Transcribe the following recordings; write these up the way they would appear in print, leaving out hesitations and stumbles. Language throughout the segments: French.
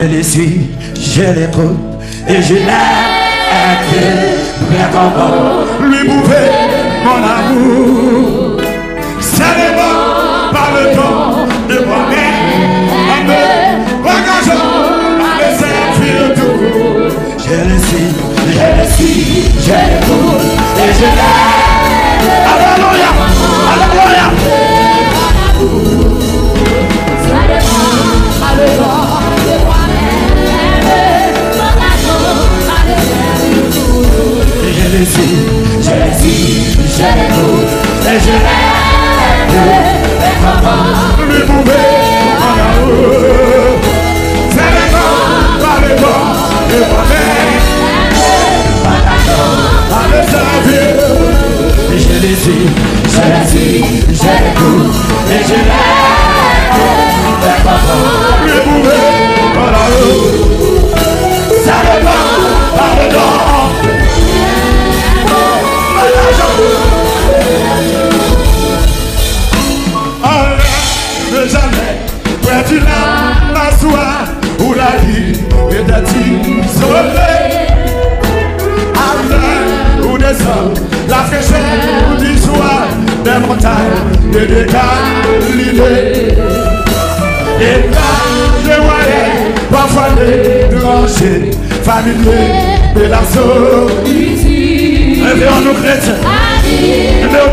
Je les suis, je l'écoute et je l'aime. Mais comment lui prouver mon amour? Ça dépend par le temps de moi-même. Engageons à me servir tout. Je le suis, je l'écoute et je l'aime. Alléluia, alléluia. Ça dépend par le temps de moi-même. Engageons à me servir tout. Je le suis, je l'écoute et je l'aime. Mais comment lui prouver mon amour? Ça dépend par le temps de moi-même. À me servir. Et je les suis, je l'écoute et je l'aime. Mais comment lui prouver mon amour? Ça dépend par le temps. Jamais, près du lac, m'asseoir, où la vie est isolée. À l'heure où descend la fraîcheur du soir, des montagnes et des Galilées. Et là, je voyais parfois les tranchées familiers de la solitude. Réveillons-nous chrétiens, réveillons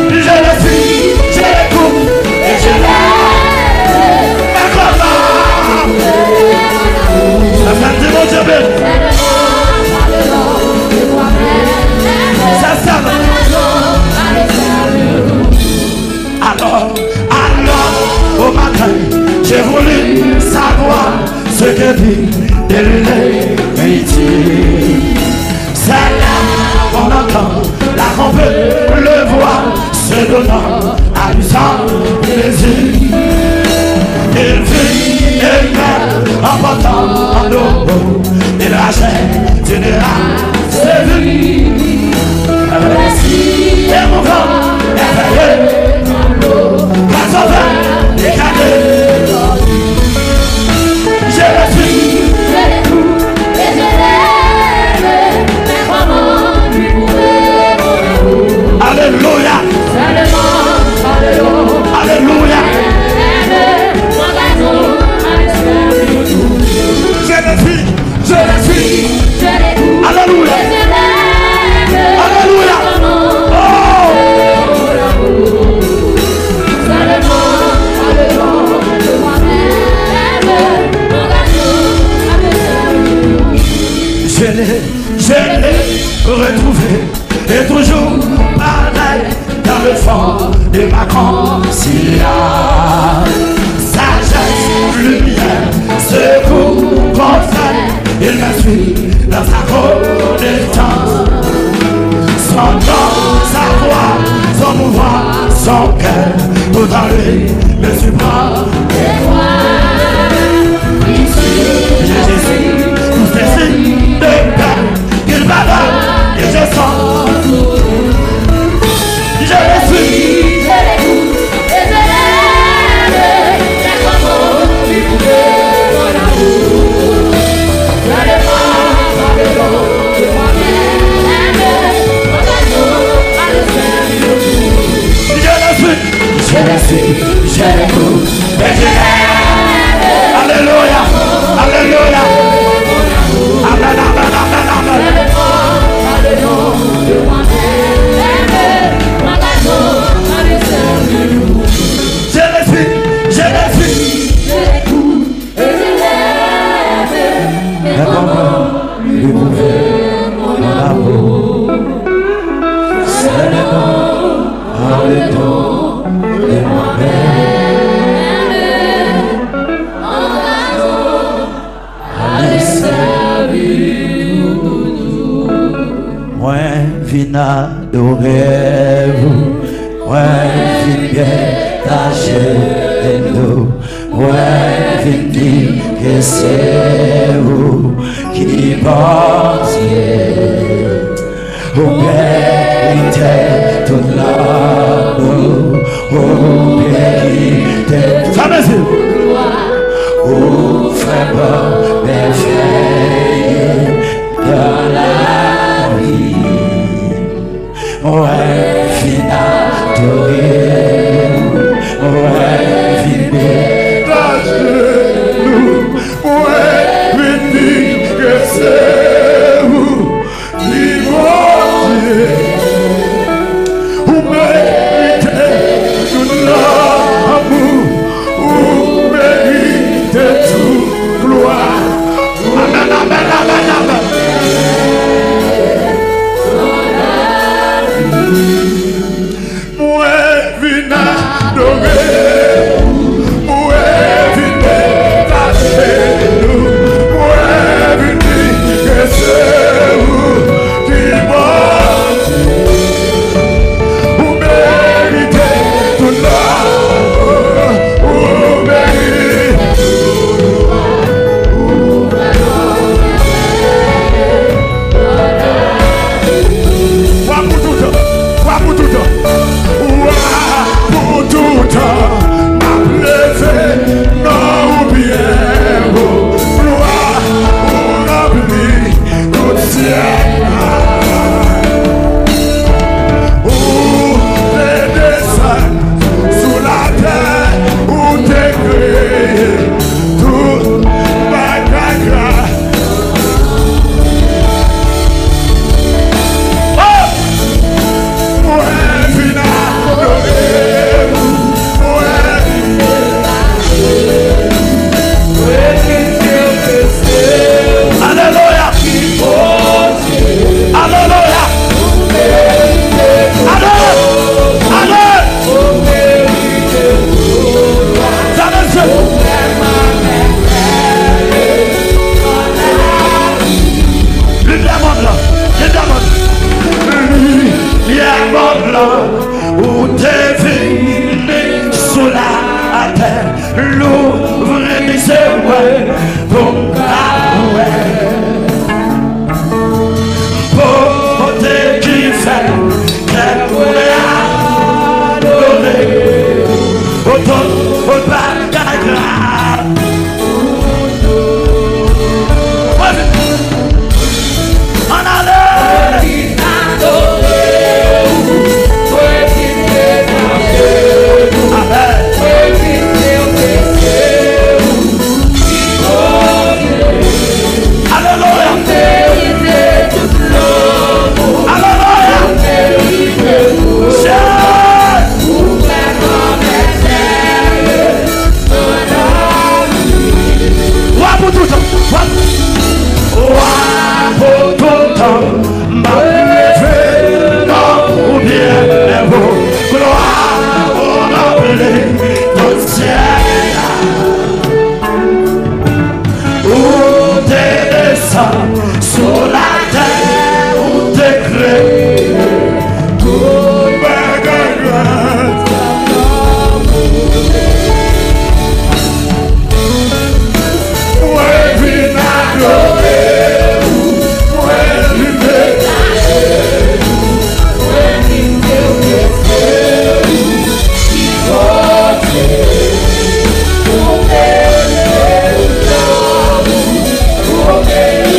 je le suis, je l'écoute et je l'aime. Mais comment? La femme de mon Dieu béni. Ça s'aime. Alors, au matin, j'ai voulu savoir ce que dit l'humilité. C'est là qu'on entend, là qu'on peut le voir, se donnant à lui sans plaisir. Il vit et meurt en portant en eau, il rachète une race de vie. Le récit est mouvant, éveillé dans l'eau, la sauveur décalée. Je le suis, je l'écoute et je l'aime. Mais comment lui prouver mon amour? Alléluia. Alléluia. Je le suis. Alléluia. Alléluia. Je l'ai retrouvé et toujours pareil dans le fond de ma conscience. Sagesse, lumière, secours, conseil, il me suit dans sa connaissance. Son nom, sa voix, son mouvement, son cœur, tout en lui me surprend. Jésus, tous ces signes de paix qu'il m'a donné et je sens. Je le suis, je l'écoute et je l'aime. Mais comment lui prouver mon amour? Ça dépend par le don de moi-même. Engage-nous à le servir. Je l'écoute et je l'aime. Alléluia, alléluia. Amen, amen, amen, amen. Ça dépend par le don de moi-même. Je l'écoute et je l'aime. Mais comment lui prouver mon amour? Ça dépend par le don de moi-même. Engageons à le servir toujours. Moi, viens adorer-vous. Moi, viens bien tâcher nous. Ouais, vini que c'est vous qui portiez au mérite toute la gloire. au pays. Ça me dit. Au frère merveilleux dans la vie. Ouais, final adoré. Ouais, vivez à genoux. Ouais, béni que c'est vous qui m'ont. Vous méritez tout l'amour. Vous méritez toute gloire. Amen, amen, amen, amen. Moi, vine adorer. Moi, vine cacher nous. Moi, vine que c'est vous qui m'ont. Vous méritez tout l'amour. Vous méritez. Quoi pour tout temps? Quoi pour tout temps? Pour tout temps, m'a levé, non ou bien vous, gloire pour remplir tout ciel. Où les descends sous la terre, où t'es créé, tout bagage. Oh! Ouais, final, Alléluia. Alléluia. Où t'es venu sous la terre, l'ouvre mes yeux pour m'avouer. Beauté qui fait qu'elle pourrait adorer autant au bagage. En allée. Sur la terre où t'es créé, tout bagage. Ouais, vine adorer, ouais, vine cacher, ouais, vine obéir, qui vote, pour bénir l'amour, pour bénir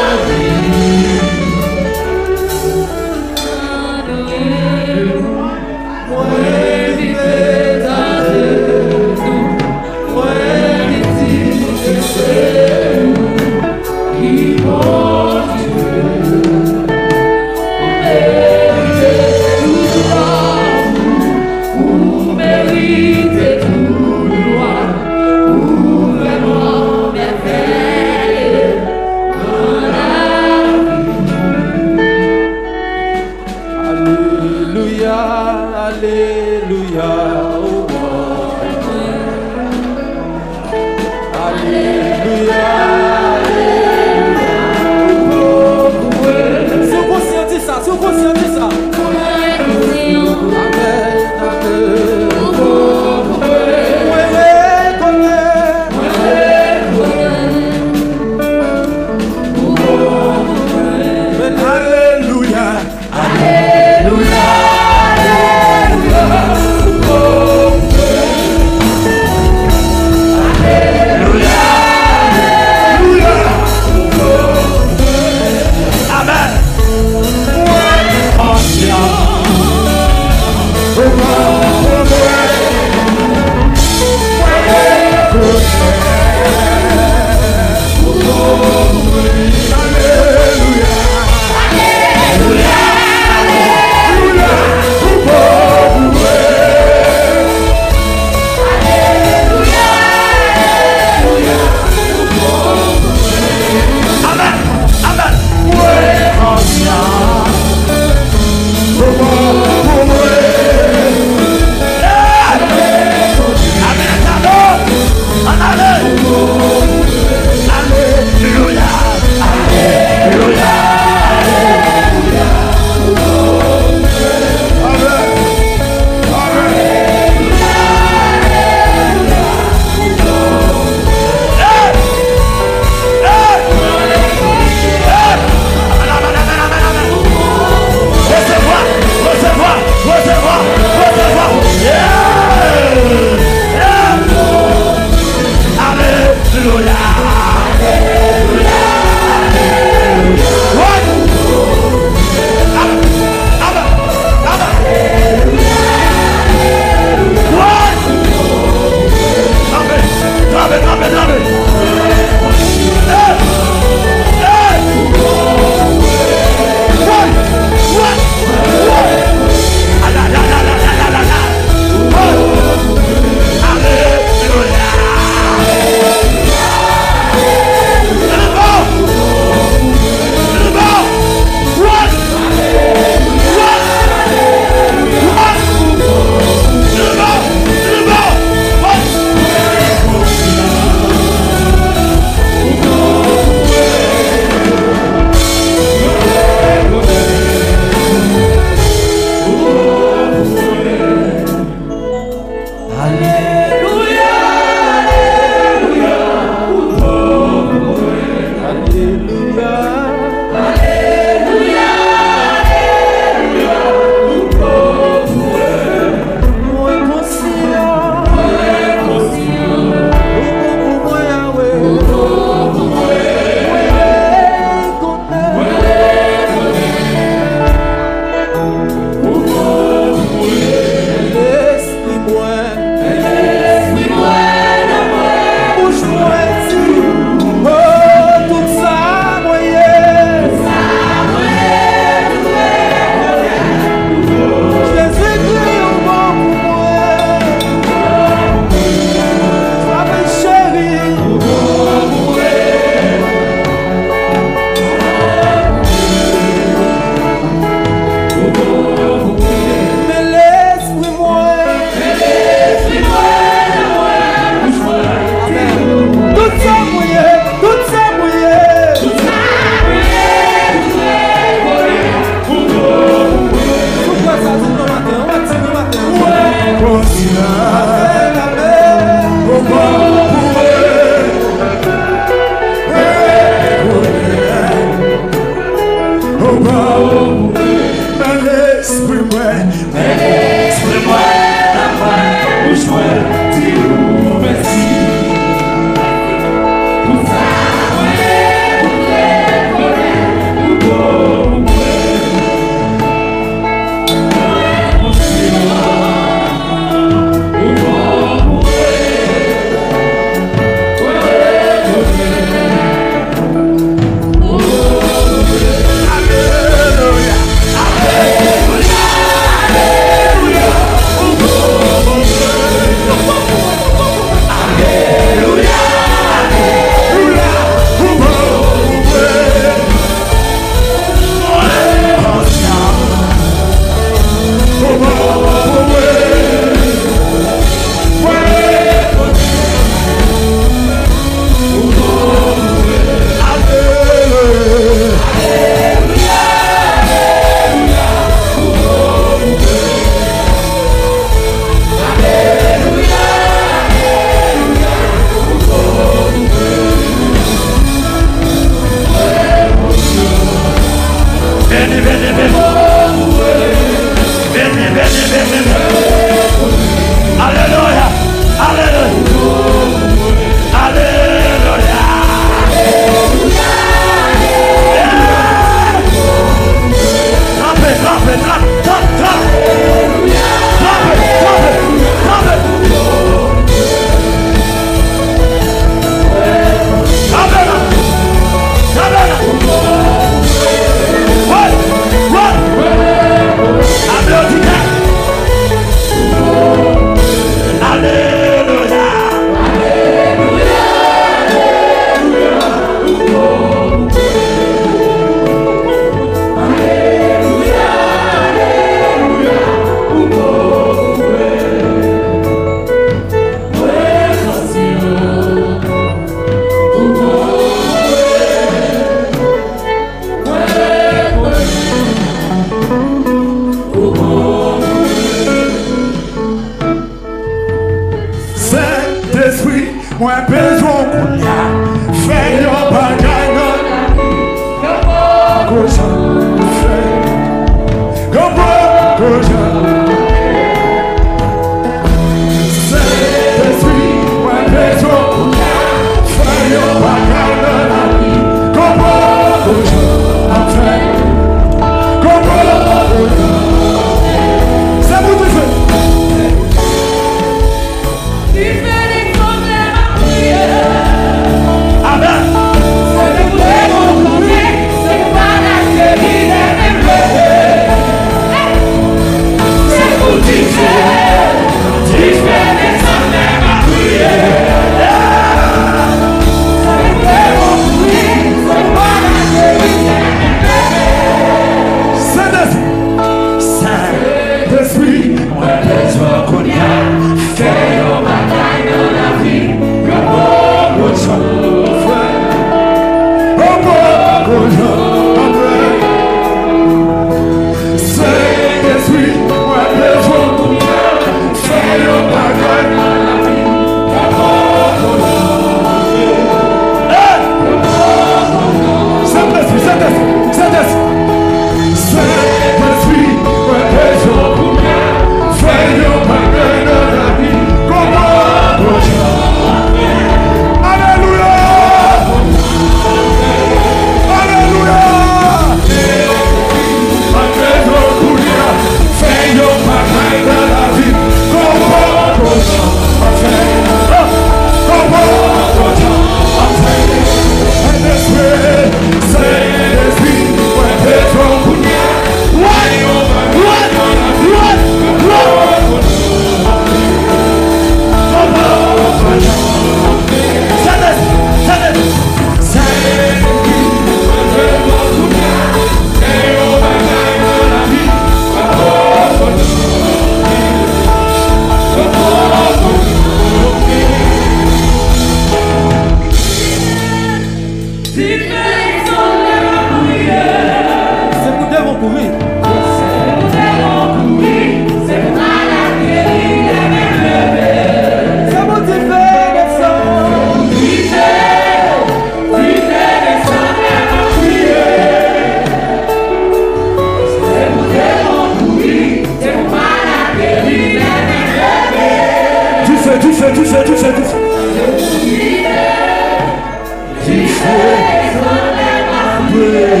C'est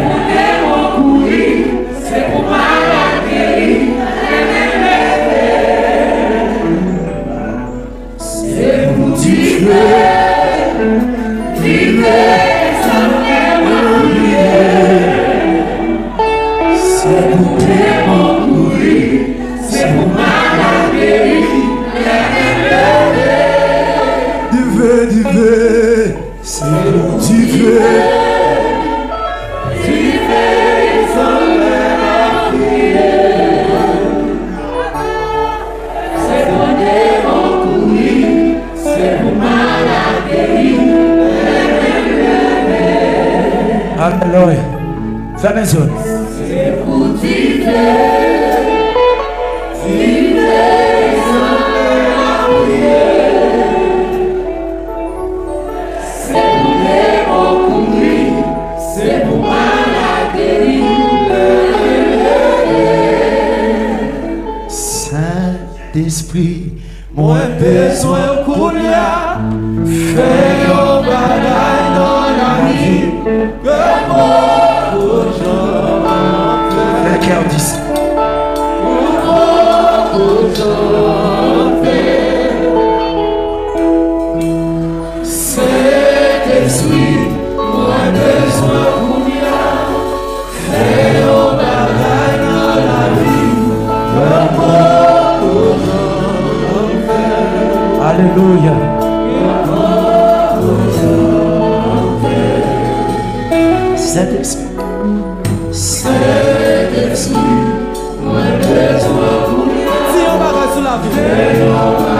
pour démon courir, c'est pour malade guérir. C'est pour tuer, sans démon courir. C'est pour démon courir, c'est pour malade guérir. C'est pour tuer. Alléluia. Fais mes yeux. C'est pour vivre, vivre sans la prière. C'est pour démon courir, c'est pour malade guérir. Saint-Esprit, moi besoin qu'on y a. Fais un bagaille dans la vie. Que beaucoup de gens fait. Le cœur dit ça. Beaucoup de gens fait. Cet esprit, moi besoin pour moi. Fais au bagaille dans la vie. Que beaucoup de gens fait. Alléluia. Saint-Esprit, Saint-Esprit, moi besoin pour moi. Si on va sur la vie, on va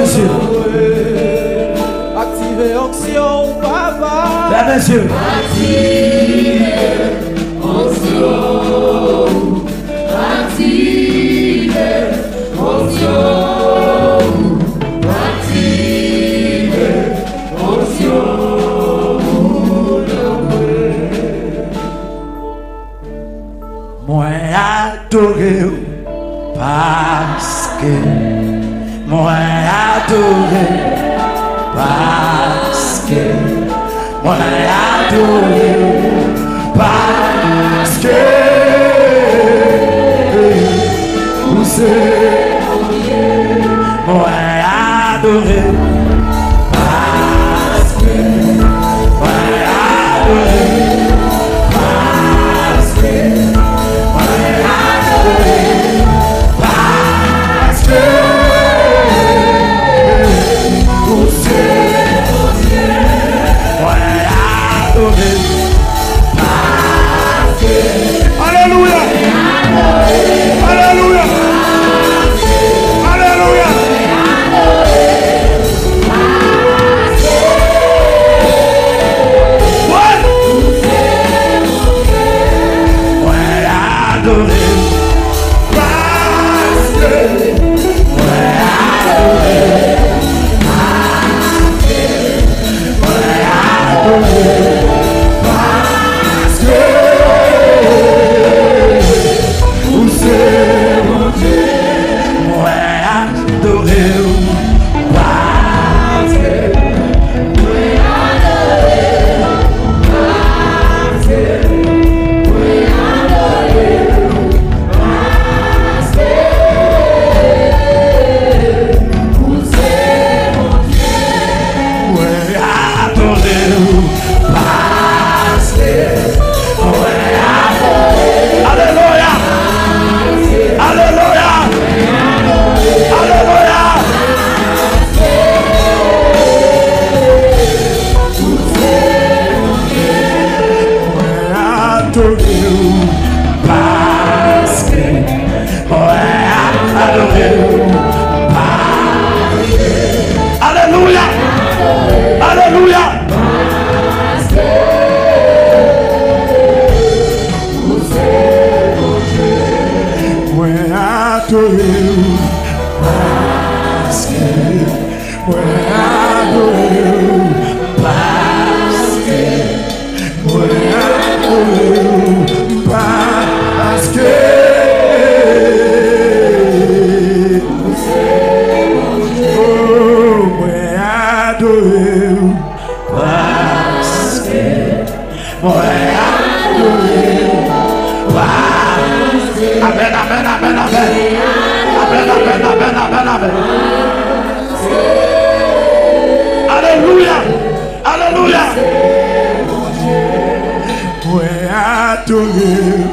Dieu. Activez onction, papa. Dieu. Activez onction. Activez onction. Activez onction. Moi adoré parce que moi adoré parce que moi adoré parce que vous êtes moi adoré parce que moi adoré. Alléluia. Alléluia. Alléluia. Alléluia. Amen, amen, amen, amen. Amen, amen, amen, amen, amen. Alléluia. Alléluia. Ouais, adoré.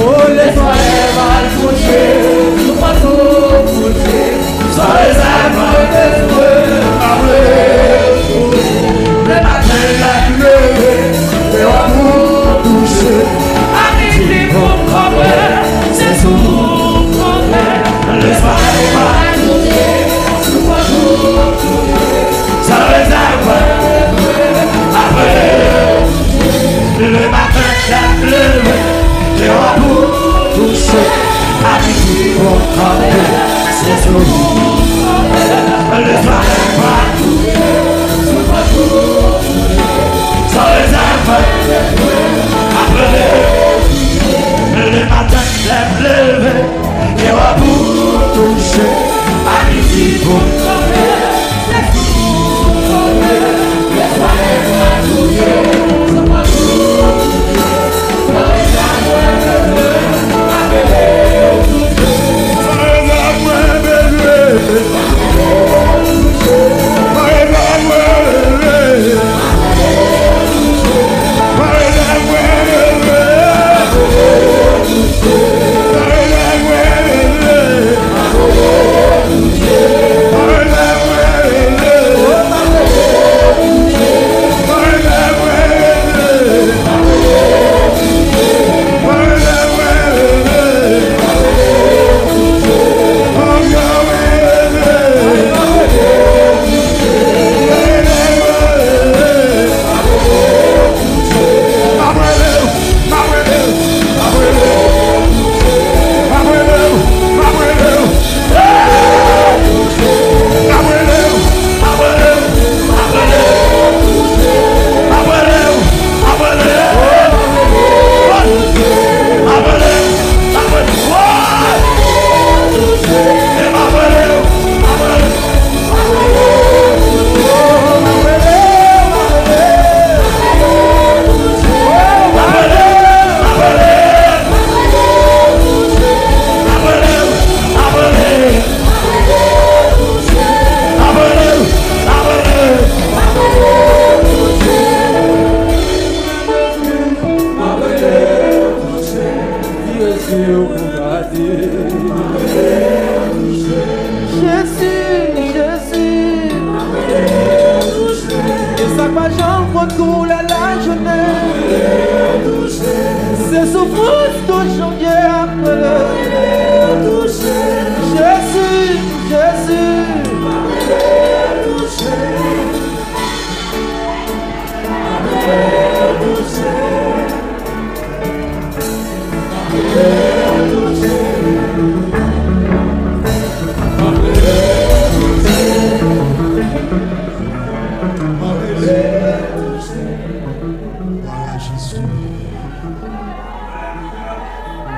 Oh, laisse-moi mal coucher, nous pas tout coucher, sans les âmes de Dieu, le matin la levée, et on vous toucher, amitié pour comprendre, c'est tout comprendre, laisse-moi mal coucher, nous pas tout coucher, sans les âmes de Dieu, le matin la levée, et on vous toucher, amitié pour comprendre, c'est tout comprendre, laisse-moi mal coucher, nous pas tout sans les enfants, le matin lève levé, et on va vous toucher, à midi pour tomber, laisse-moi toucher, sans pas tout sans les enfants,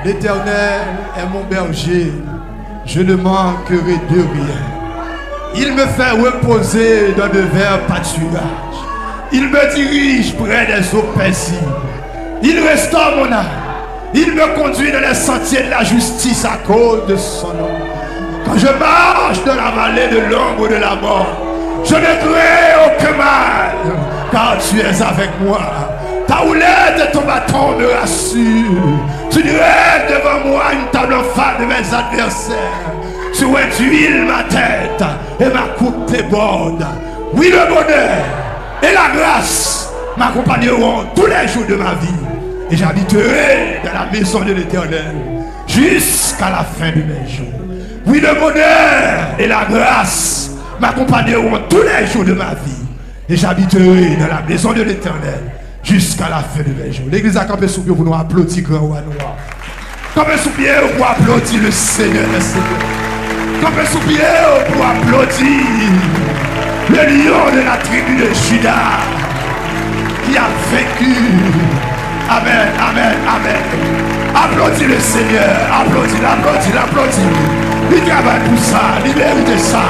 L'Éternel est mon berger, je ne manquerai de rien. Il me fait reposer dans de verts pâturages. Il me dirige près des eaux paisibles. Il restaure mon âme. Il me conduit dans les sentiers de la justice à cause de son nom. Quand je marche dans la vallée de l'ombre de la mort, je ne crains aucun mal, car tu es avec moi. Ta houlette et ton bâton me rassurent. Tu dresses devant moi une table en face de mes adversaires. Tu huiles ma tête et ma coupe déborde. Oui, le bonheur et la grâce m'accompagneront tous les jours de ma vie. Et j'habiterai dans la maison de l'Éternel jusqu'à la fin de mes jours. Oui, le bonheur et la grâce m'accompagneront tous les jours de ma vie. Et j'habiterai dans la maison de l'Éternel jusqu'à la fin de mes jours. L'église a campé sous pied pour nous applaudir grand roi noir. Campé sous pied pour applaudir le Seigneur des Seigneurs. Campé sous pied pour applaudir le lion de la tribu de Juda qui a vaincu. Amen, amen, amen. Applaudis le Seigneur, applaudis, applaudis, applaudis. Il travaille pour ça, il mérite ça.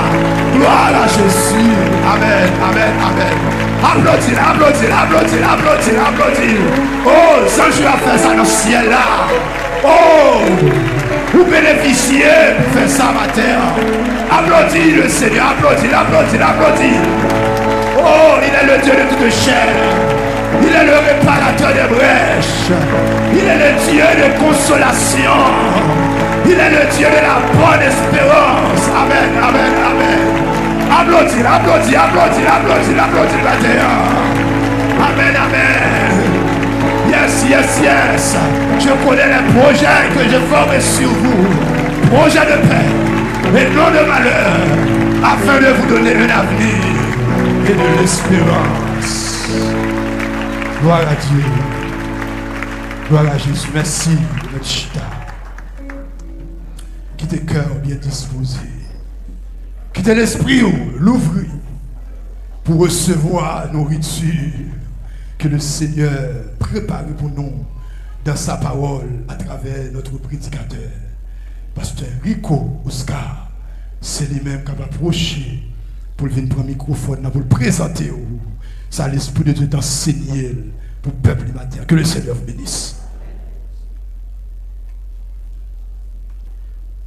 Gloire à Jésus. Amen, amen, amen. Applaudis, applaudis, applaudis, applaudis, applaudis. Oh, ça je vais faire ça dans le ciel là. Oh, vous bénéficiez pour faire ça ma terre. Applaudis le Seigneur, applaudis, applaudis, applaudis. Oh, il est le Dieu de toute chair. Il est le réparateur des Il est le Dieu de consolation. Il est le Dieu de la bonne espérance. Amen, amen, amen. Applaudis, applaudis, applaudis, applaudis, applaudis, matin. Amen, amen. Yes, yes, yes. Je connais les projets que je forme sur vous. Projets de paix et non de malheur, afin de vous donner un avenir et de l'espérance. Gloire à Dieu. Gloire à Jésus. Merci, notre chita. Qui tes cœurs bien disposés. Qui tes l'esprit l'ouvrir pour recevoir la nourriture que le Seigneur prépare pour nous dans sa parole à travers notre prédicateur. Pasteur Rico Oscar, c'est lui-même qui va approcher pour venir prendre le microphone, pour le présenter. Ça, l'Esprit de Dieu t'enseigner pour le peuple du matin. Que le Seigneur vous bénisse.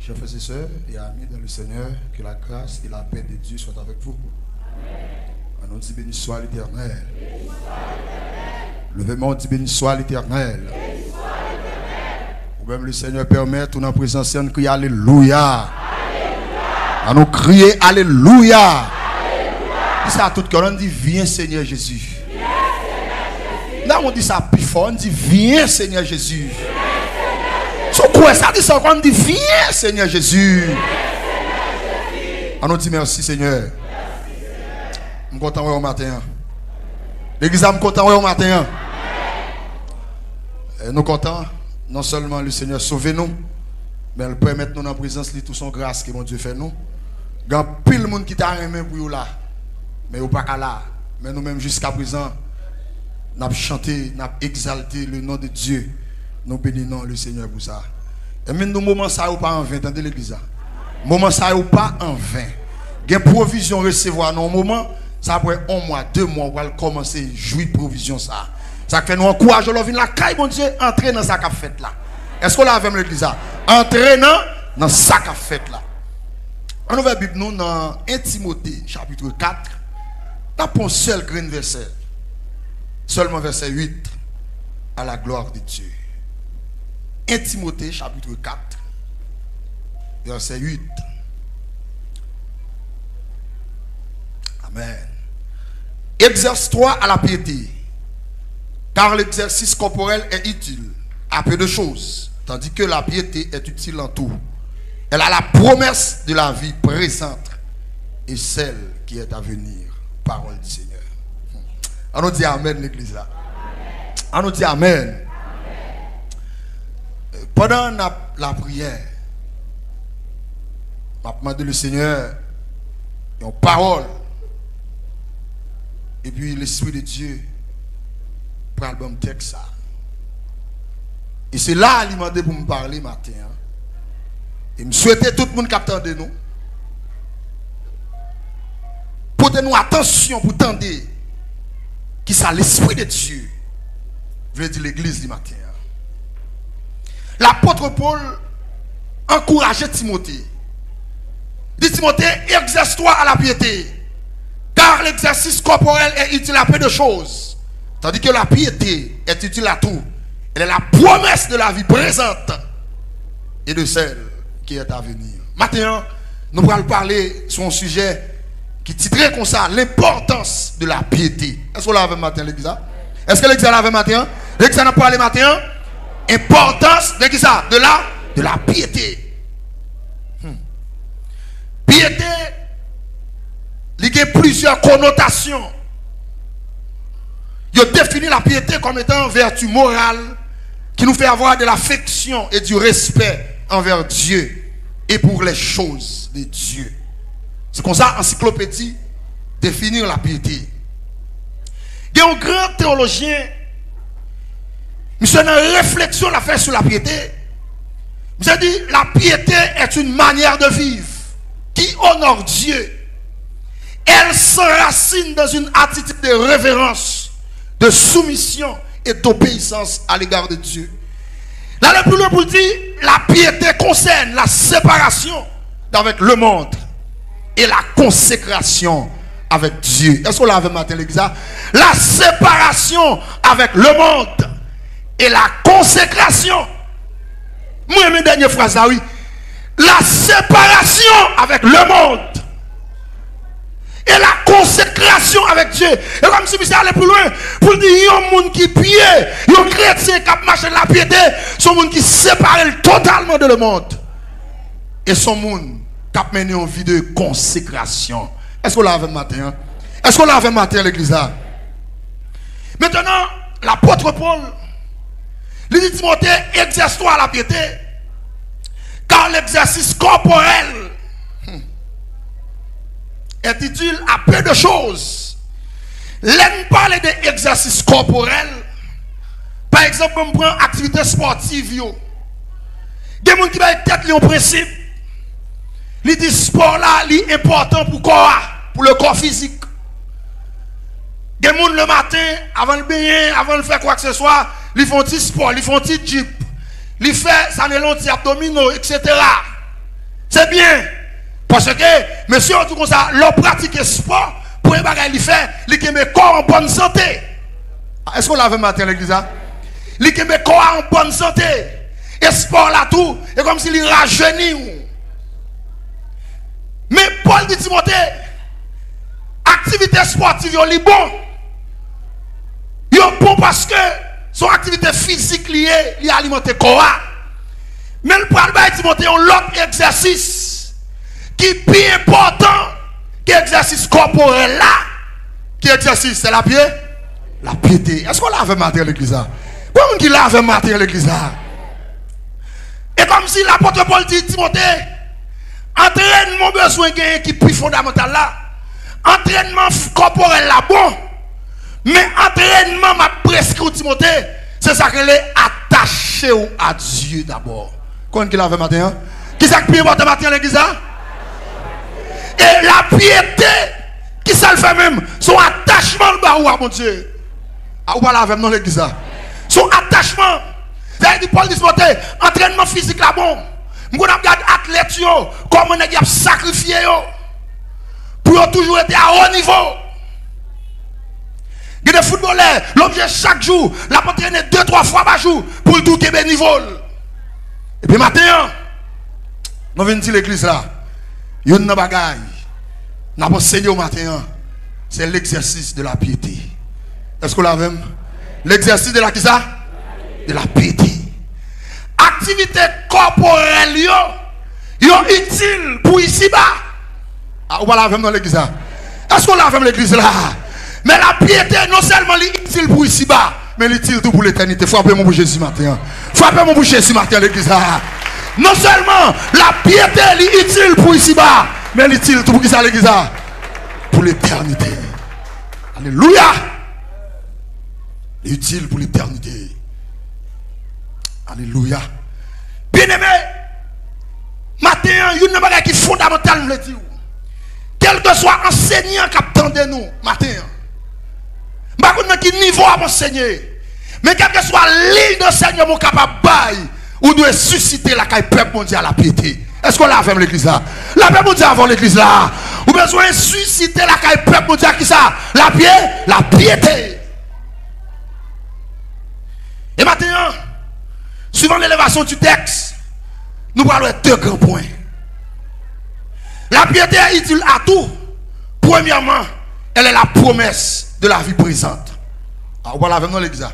Chers frères et sœurs et amis dans le Seigneur, que la grâce et la paix de Dieu soient avec vous. On nous dit béni soit l'Éternel. Levez-moi, dit béni soit l'Éternel. Ou même le Seigneur permet, tout en présence, on crie Alléluia. On nous crie Alléluia. Et ça, tout le monde dit viens Seigneur Jésus. Là, on dit ça plus fort, on dit viens Seigneur Jésus. So quoi ça dit ça, on dit viens Seigneur Jésus. On nous dit merci Seigneur. Je suis content au matin. L'église est content au matin. Nous sommes contents. Non seulement le Seigneur sauve nous, mais il permet nous en présence de toute son grâce que mon Dieu fait nous. Il y a pile de monde qui t'a remis pour nous là. Mais nous pas là. Mais nous-mêmes jusqu'à présent, nous avons chanté, nous avons exalté le nom de Dieu. Nous bénissons le Seigneur pour ça. Et même nos moments ça ou pas en vain, attendez l'église. Moment ça ou pas en vain. Il y a provision recevoir dans un moment, ça après 1 mois, 2 mois, on va commencer à jouir de provision ça. Ça fait nous encourager à venir la caille, mon Dieu, entrer dans sa fête là. Est-ce qu'on l'a avec l'église? Entrer dans sa fête là. On ouvre la Bible nous dans 1 Timothée chapitre 4. Nous avons un seul grand verset. Seulement verset 8. À la gloire de Dieu. 1 Timothée chapitre 4. Verset 8. Amen. Exerce-toi à la piété. Car l'exercice corporel est utile à peu de choses, tandis que la piété est utile en tout. Elle a la promesse de la vie présente et celle qui est à venir. Parole du Seigneur. On nous dit Amen l'église là. On nous dit Amen. Pendant la prière, je vais demander le Seigneur une parole. Et puis l'Esprit de Dieu prend le bon texte ça. Et c'est là qu'il m'a demandé pour me parler matin. Et me souhaiter tout le monde qui attend de nous. Portez-nous attention pour tendre qui ça l'Esprit de Dieu veut dire l'église du matin. L'apôtre Paul encourageait Timothée. Il dit Timothée, exerce-toi à la piété. Car l'exercice corporel est utile à peu de choses. Tandis que la piété est utile à tout. Elle est la promesse de la vie présente et de celle qui est à venir. Maintenant, nous allons parler sur un sujet qui titrait comme ça, l'importance de la piété. Est-ce qu'on l'a avec matin, l'église? Est-ce que l'église l'a avec matin? L'église n'a pas parlé matin? Importance de qui ça? De la piété. Piété, il y a plusieurs connotations. Il définit la piété comme étant une vertu morale qui nous fait avoir de l'affection et du respect envers Dieu et pour les choses de Dieu. C'est comme ça, encyclopédie, définir la piété. Il y a un grand théologien, monsieur, dans une réflexion l'a fait sur la piété. Monsieur dit, la piété est une manière de vivre qui honore Dieu. Elle s'enracine dans une attitude de révérence, de soumission et d'obéissance à l'égard de Dieu. Là, le plus loin pour dire, la piété concerne la séparation avec le monde et la consécration avec Dieu. Est-ce qu'on l'a vu matin l'église? La séparation avec le monde et la consécration. Moi, mes dernières phrases là, oui. La séparation avec le monde. Et la consécration avec Dieu. Et comme si vous allez plus loin, pour dire, il y a un monde qui prie, il y a un chrétien qui marche de la piété, son monde qui sépare totalement de le monde. Et son monde qui a mené une vie de consécration. Est-ce qu'on l'a avec matin? Est-ce qu'on l'a avec matin à l'église là? Maintenant, l'apôtre Paul, il dit Timothée, exerce-toi à la piété, car l'exercice corporel est utile à peu de choses. L'aime parler d'exercice corporel. Par exemple, on prend activité sportive. Il y a des gens qui va être en principe. Ils disent sport là, est important pour le corps physique. Des gens le matin, avant le baigner, avant de faire quoi que ce soit, ils font petit sport, ils font petit jeep. Ils font ça ne long abdominaux, etc. C'est bien. Parce que, monsieur, en tout cas, ça, leur pratique sport, pour les bagages, ils font, ils mettent corps en bonne santé. Est-ce qu'on l'avait matin à l'église? Ils mettent corps en bonne santé. Et sport là tout, et comme s'il rajeunit. Mais Paul dit Timothée, activité sportive, il est bon. Il est bon parce que son activité physique liée, il alimente le corps. Mais le problème de Timothée, on l'autre exercice qui est plus important que l'exercice corporel là. Qui exercice, c'est la pied? La piété. Est-ce qu'on lave matin à l'église là? Comment qui lave matin à l'église là? Et comme si l'apôtre Paul dit Timothée, entraînement besoin d'une équipe plus fondamentale là. Entraînement corporel là bon. Mais entraînement m'a prescrit Timothée, c'est ça qu'elle est attachée à Dieu d'abord. Comment qui lave matin? Qui ça qui est important matin à l'église là? Et la piété, qui ça le fait même, son attachement à mon Dieu. Ah, ou pas la dans l'église là. Son attachement. C'est-à-dire Paul dit Timothée, entraînement physique là bon. Je regarde athlètes comment ils ont sacrifié pour toujours être à haut niveau. Il y a des footballeurs, l'objet chaque jour, la peut entraîner 2-3 fois par jour pour le tout Québec niveau. Et puis maintenant, nous venons de l'église là. Il y a une bagaille. Nous avons enseigné au matin. C'est l'exercice de la piété. Est-ce que vous l'avez? L'exercice de la qui ça? De la piété. Activité corporelle, yo utile pour ici-bas. Ah, vous l'avez dans l'église là? Est-ce qu'on l'avait dans l'église là? Mais la piété, non seulement est utile pour ici-bas, mais elle est utile tout pour l'éternité. Frappez mon boucher ce matin. Frappez mon boucher ce matin à l'église là. Non seulement la piété est utile pour ici-bas, mais elle est utile tout pour qui ça l'église là? Pour l'éternité. Alléluia. Elle est utile pour l'éternité. Alléluia. Bien-aimé, matin, il y a une chose qui est fondamentale. Quel que soit enseignant qui attend de nous, matin. Je ne sais pas quel niveau à enseigner. Mais quel que soit ligne d'enseignement capable de ou doit susciter la peuple mondial à la piété. Est-ce qu'on l'a fait l'église là? La peuple mondial avant l'église là. Ou besoin de susciter la peuple mondial qui ça? La piété. Et maintenant, suivant l'élévation du texte, nous parlons de deux grands points. La piété est utile à tout. Premièrement, elle est la promesse de la vie présente. Ah, voilà, venons l'église.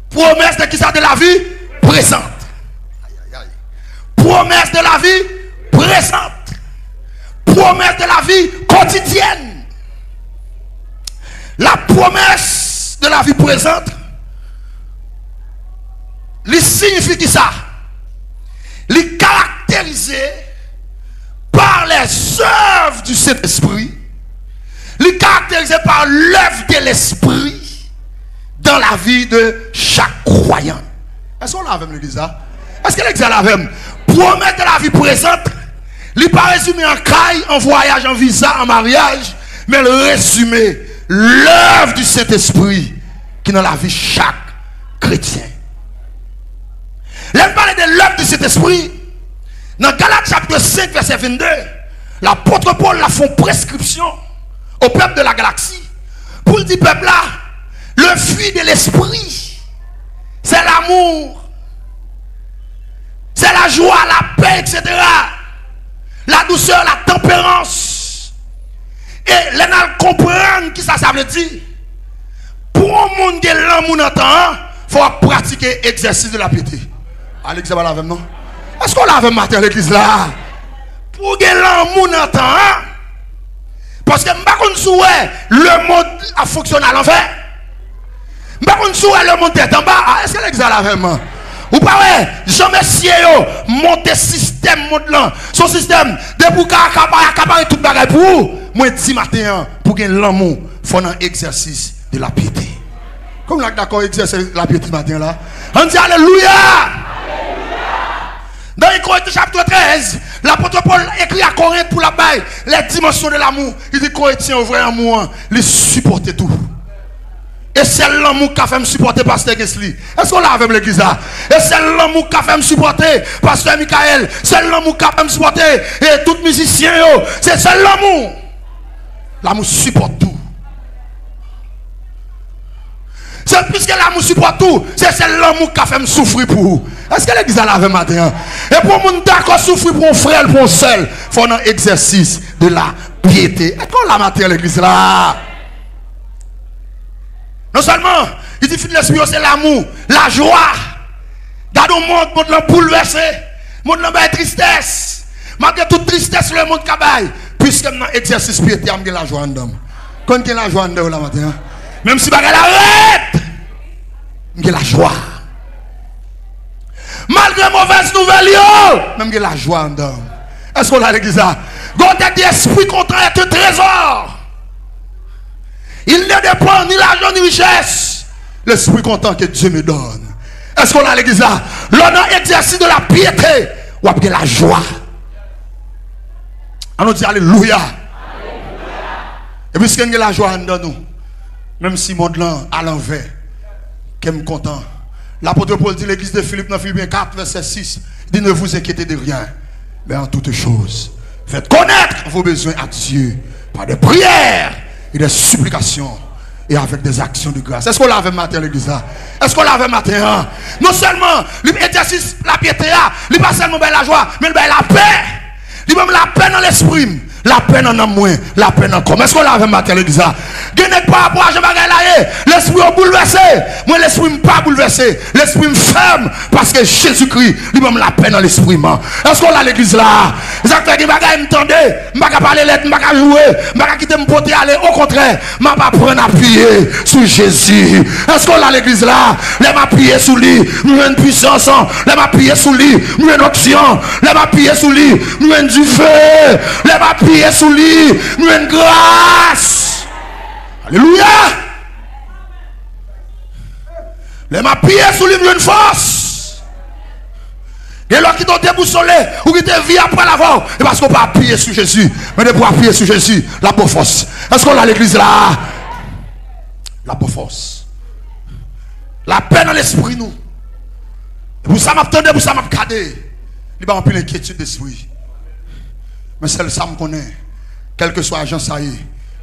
Promesse de qui ça? De la vie présente. Promesse de la vie présente. Promesse de la vie quotidienne. La promesse de la vie présente, il signifie qui ça? Il est caractérisé par les œuvres du Saint-Esprit. Il est caractérisé par l'œuvre de l'Esprit dans la vie de chaque croyant. Est-ce qu'on l'a avec l'église là? Est-ce que l'église l'a avec? Promesse de la vie présente, il n'est pas résumé en caille, en voyage, en visa, en mariage, mais le résumé, l'œuvre du Saint-Esprit qui est dans la vie de chaque chrétien. Là, parler de l'œuvre du Saint-Esprit, dans Galates chapitre 5, verset 22, l'apôtre Paul la font prescription au peuple de la galaxie. Pour dire peuple là, le fruit de l'esprit, c'est la tempérance. Et les gens comprennent qui ça veut dire. Pour un monde qui est l'amour dans temps, il faut pratiquer l'exercice de la piété. Allez, ça va la même, non? Est-ce qu'on l'a même matin à l'église là? Pour que l'amour dans temps, parce que le monde a fonctionné à l'envers. Le monde est en bas. Est-ce que l'église là vraiment? Ou pas ouais, jamais si monter système monde là. Son système de pour accaparer tout bagage pour moi dis matin pour que l'amour faut un exercice de la piété. Comme là d'accord exercice la piété matin là. On dit alléluia. Dans les Corinthiens chapitre 13, l'apôtre Paul écrit à Corinthe pour la baille les dimensions de l'amour. Il dit Corinthiens, vrai amour, les supporter tout. Et c'est l'amour qui a fait me supporter Pasteur Gesli. Est-ce qu'on l'a avec l'église là? Et c'est l'amour qui a fait me supporter Pasteur Michael. C'est l'amour qui a fait me supporter et tous les musiciens. C'est l'amour. L'amour supporte tout. C'est puisque l'amour supporte tout, c'est l'amour qui a fait me souffrir pour vous. Est-ce que l'église là avec matin? Et pour mon d'accord souffrir pour un frère, pour un seul, il faut un exercice de la piété. Est-ce qu'on l'a matin l'église là? Non seulement, il dit, l'esprit, c'est l'amour, la joie. Dans le monde l'a bouleversé, le monde l'a tristesse. Malgré toute tristesse, le monde cabaye. Puisque dans l'exercice piété, il y a la joie en dedans. Quand il y a la joie en dedans, la matin, même si il y a l'arrête, il y a la joie. Malgré mauvaise nouvelle, même il y a la joie en dedans. Est-ce qu'on a l'église là? Quand il y a l'esprit content est un trésor. Il ne dépend ni l'argent ni richesse. L'esprit content que Dieu me donne. Est-ce qu'on a l'église là? L'on a exercice de la piété. Ou après la joie. On nous dit alléluia. Et puisqu'il y a la joie dans nous. Même si mon là à l'envers. Qui est content. L'apôtre Paul dit l'église de Philippe dans Philippiens 4 verset 6. Il dit ne vous inquiétez de rien. Mais en toutes choses. Faites connaître vos besoins à Dieu. Par des prières. Et des supplications et avec des actions de grâce. Est-ce qu'on l'avait matin l'église là? Est-ce qu'on l'avait matin? Non seulement l'exercice la piété, il pas seulement la joie, mais la paix. Il même la paix dans l'esprit, la paix dans l'amour, la paix dans le corps. Est-ce qu'on l'avait matin l'église là? Gagnez pas rapport à l'esprit est bouleversé. Moi l'esprit n'est pas bouleversé. L'esprit me ferme parce que Jésus-Christ, lui même la paix dans l'esprit. Est-ce qu'on l'a l'église là? Les acteurs qui me tendent, je ne vais pas parler lettre, je ne vais pas jouer, je ne vais pas quitter mon pote aller. Au contraire, je ne vais pas prendre à pied sur Jésus. Est-ce qu'on l'a l'église là? Je vais appuyer sur lui, je vais une puissance, je vais appuyer sur lui, je vais une option, je vais appuyer sur lui, je vais du feu, je vais appuyer sur lui, je vais une grâce. Alléluia. Les m'a pillé sous l'hymne une force. Et là qui t'ont déboussolé ou qui te vit après l'avant, et parce qu'on peut appuyer sur Jésus. Mais de pour appuyer sur Jésus, la bonne force. Est-ce qu'on a l'église là? La bonne force. La paix dans l'esprit nous. Et pour ça m'attendez, pour ça m'attendez. Il va remplir l'inquiétude d'esprit. Mais celle ça me connaît. Quel que soit l'agent ça y est.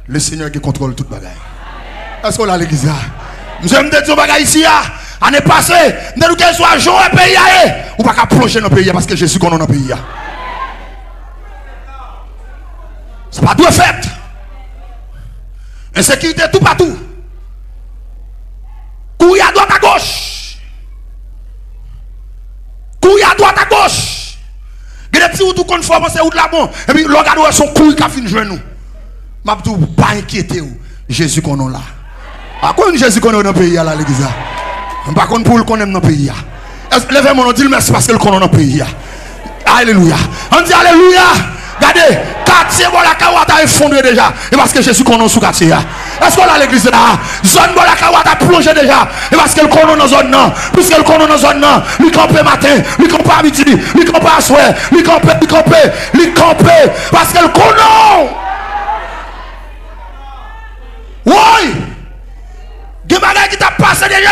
Le Seigneur qui contrôle toute bagaille. Est-ce qu'on a l'église là? Nous sommes des bagailles ici. Année passée, nous qu'elle soit jour et pays. Ou pas qu'à plonger dans le pays parce que Jésus qu'on a dans le pays. C'est pas tout fait. Insécurité tout partout. Couille à droite à gauche. Couille à droite à gauche. Il y a des petits ou tout conforme, c'est où de là bon. Et puis le regard son couille qui a fini de jouer nous. Je ne vais pas inquiéter Jésus qu'on a là. À quoi Jésus qu'on a dans le pays là l'église? Je ne sais pas pour le qu'on aime dans le pays. Levez-moi, on dit merci parce que le qu'on a dans le pays. Alléluia. On dit alléluia. Regardez, quartier Bolaka a effondré déjà. Et parce que Jésus qu'on a sous quartier. Est-ce qu'on a l'église là? Zone Bolaka a plongé déjà. Et parce que le qu'on a dans zone non. Puisque le qu'on a dans zone non. Lui camper matin, lui camper à midi, lui camper à soir, lui camper. Parce que le qu'on a. Oui! Il y a des gens qui t'a passé déjà.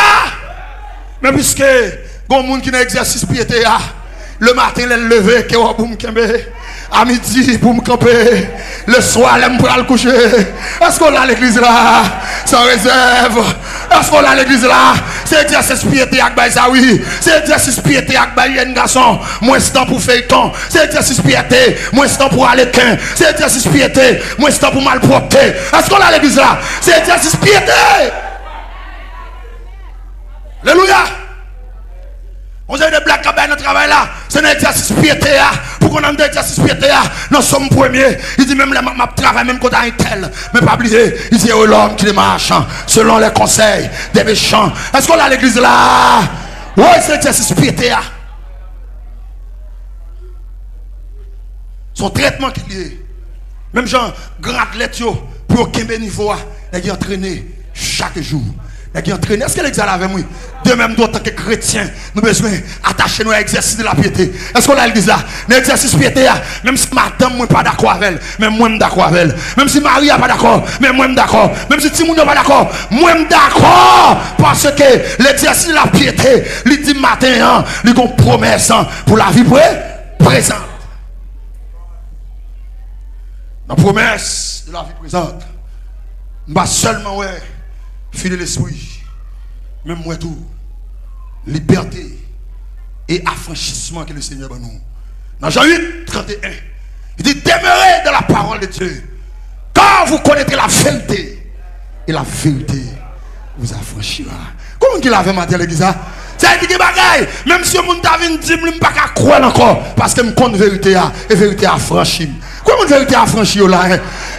Mais puisque il y a des gens qui n'a exercice piété, le matin, les lever, qui est boum kembe. À midi, pour me camper. Le soir, les me le coucher. Est-ce qu'on a l'église là? Sans réserve. Est-ce qu'on a l'église là? C'est exercice piété avec bail ça oui. C'est exercice piété avec bail un garçon. Moins temps pour faire temps. C'est exercice piété. Moins temps pour aller qu'un. C'est exercice piété. Moins temps pour mal porter. Est-ce qu'on a l'église là? C'est exercice piété. Alléluia. On a des blagues qui dans le travail là. C'est un exercice piété. Pour qu'on ait un exercice piété, nous sommes premiers. Il dit même ma travail, même quand on a un tel. Mais pas oublier, il dit oh, l'homme qui marche selon les conseils des méchants. Est-ce qu'on a l'église là? Oui, c'est l'exercice piété. Son traitement qui est. Même gens, grand athlète, pour aucun niveau, il est entraîné chaque jour. Est-ce que l'exercice avec moi? De même, en tant que chrétien, nous avons besoin d'attacher nous à l'exercice de la piété. Est-ce qu'on a l'église là? L'exercice piété, même si madame n'est pas d'accord avec elle, mais moi je suis d'accord avec elle. Même si Marie n'est pas d'accord, mais moi je suis d'accord. Même si Timoun n'est pas d'accord, moi je suis d'accord. Parce que l'exercice de la piété, il dit matin, il a une promesse pour la vie présente. La promesse de la vie présente, pas seulement ouais. Fidèle l'esprit, même moi tout, liberté et affranchissement que le Seigneur va nous. Dans Jean 8, 31, il dit demeurez dans la parole de Dieu, car vous connaîtrez la vérité, et la vérité vous affranchira. Comment qu'il avait matin l'église? Ça dit que bagaille, même si le monde a vu dire, je ne peux pas croire encore, parce que je connais la vérité, et la vérité affranchit. Comment la vérité affranchit là?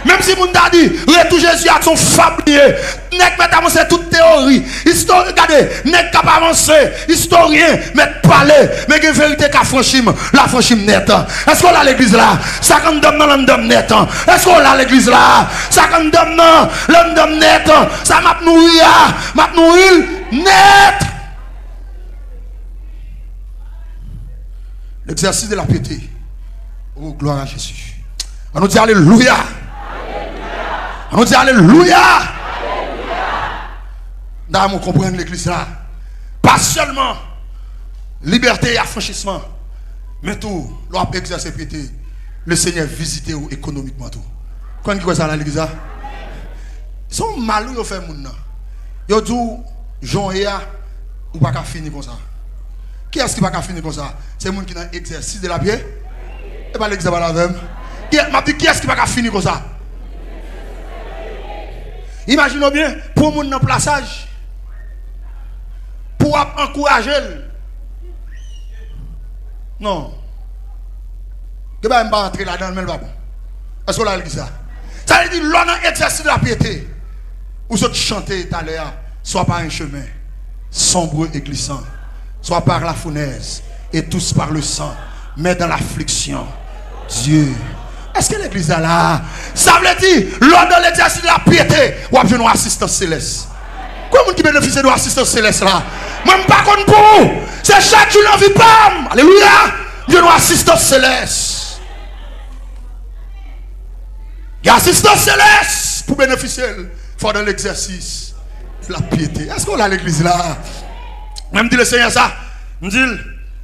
Même si le monde a dit, retour Jésus a son fablier, n'est pas avancer toute théorie, histoire, regardez, n'est pas avancer, historien, mais parler, mais que la vérité qu'affranchit, l'affranchit net. Est-ce qu'on a l'église là? Ça qu'on donne dans l'homme net. Est-ce qu'on a l'église là? Ça qu'on donne dans l'homme net. Ça m'a nourri net. L'exercice de la piété. Oh, gloire à Jésus. On nous dit alléluia. On nous dit alléluia. Nous comprenons l'église là. Pas seulement liberté et affranchissement, mais tout, l'on exercer piété. Le Seigneur visite économiquement tout. Quand il dit ça dans l'église là? Ils sont malous, ils font moun nan. Ils disent, Jean et A, ou pas qu'à finir comme ça. Qui est-ce qui va finir comme ça? C'est le monde qui a un exercice de la pied. Et pas l'exemple à la même. Qui est-ce qui va finir comme ça? Imaginez bien, pour mon dans plaçage, pour encourager. Non. Que va pas entrer là-dedans, mais pas bon. Est-ce qu'on a dit ça? Ça veut dire, l'on a exercice de la piété. Ou ce chanter tout à l'heure, soit par un chemin sombre et glissant, soit par la fournaise, et tous par le sang, mais dans l'affliction, Dieu. Est-ce que l'église est là? Ça veut dire, lors de l'exercice de la piété, ou avez une assistance céleste. Comment qui bénéficie de l'assistance céleste là? Moi, je ne sais pas pour vous. C'est chaque jour dans la vie, bam! Alléluia! Il y a une assistance céleste. Il y a une assistance céleste pour bénéficier. Il faut dans l'exercice de la piété. Est-ce qu'on a l'église là? Même dit le Seigneur ça. Me dit,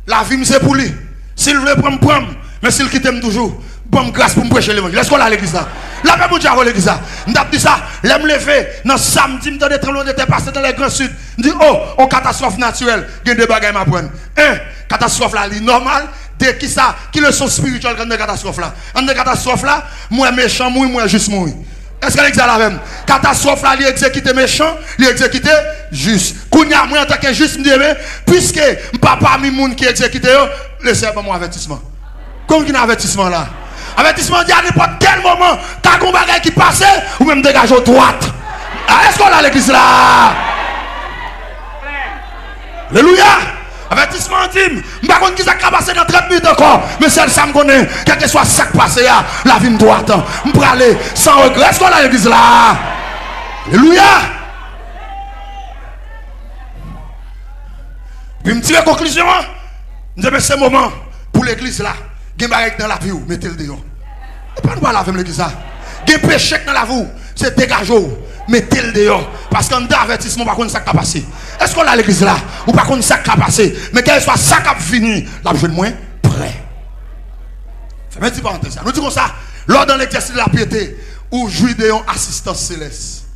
la vie c'est pour lui. S'il veut prendre, mais s'il quitte toujours, bon grâce pour me prêcher l'évangile. Est-ce qu'on a l'église là? La paix pour Dieu à l'église là. Je dit ça, je me lever dans samedi, je me donne très loin de passer dans les grands sud. Je dis, oh, catastrophe naturelle, il y a des bagages à prendre. Un, catastrophe là, c'est normal. Deux, qui ça, qui leçon spirituelle dans des catastrophes là? En des catastrophes là, moi méchant, moi juste mourir. Est-ce que l'exemple la même? Catastrophe là, il exécute méchant, il exécute juste. Kounya, moi en tant que juste, je me dis, puisque papa mi moun qui exécute, laissez moi avertissement. Comme qui a un avertissement là? Avertissement dit à n'importe quel moment, t'as un bagage qui passe, ou même dégage à droite. Est-ce qu'on a l'église là? Alléluia! Avertissement intime. Je ne sais pas qui s'est passé dans 30 minutes encore. Mais celle ça me connaît. Quel que soit ce qui passé, la vie me doit attendre. Je peux aller sans regret. Est-ce qu'on a l'église là? Alléluia! Puis je tire la conclusion. Je dis, c'est le moment pour l'église là. Il y a des dans la vie, mettez-le dehors. Et pas nous parler avec l'église là. Il y a des péchés dans la vie, c'est dégager. Mettez-le dehors. Parce qu'en d'avertissement, par contre, ça qui a passé. Est-ce qu'on a l'église là? Ou par contre, ça qui a passé? Mais quel soit ça qui a fini, la jeune moins prêt. Fais-moi une petite parenthèse. Nous disons ça, lors de l'exercice de la piété, où jouit d'une assistance céleste.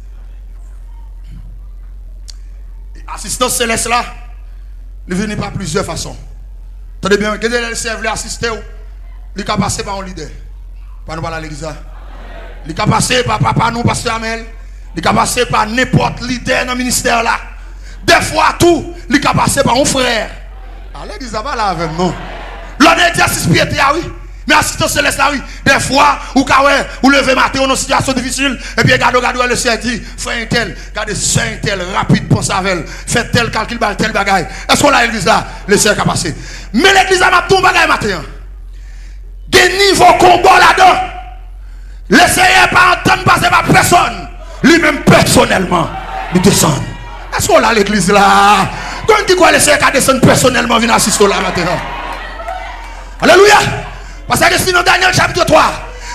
Assistance céleste là, il vient par plusieurs façons. Attendez bien, quand elle serve l'assister, il est passé par un leader. Pas nous parler à l'église. Il est passé par papa nous, pasteur Amel. Il est passé par n'importe leader dans le ministère là. Des fois tout, il est passé par un frère. À l'église là avec nous. L'on exercice piété, oui. Mais assistance céleste là, oui. Des fois, ou lever matin, on a une situation difficile. Et puis, regardez, le Seigneur dit, frère un tel, regardez, c'est un tel, rapide, pense à elle. Faites tel calcul, tel bagaille. Est-ce qu'on a l'église là? Le Seigneur a passé. Mais l'église là, m'a tout bagaille matin. Des niveaux combat là-dedans. Le Seigneur pas entendre passer par personne. Lui-même, personnellement, il descend. Est-ce qu'on a l'église là? Quand on dit quoi, le Seigneur descend personnellement, vient assister là maintenant. Alléluia. Parce que sinon, Daniel chapitre 3, la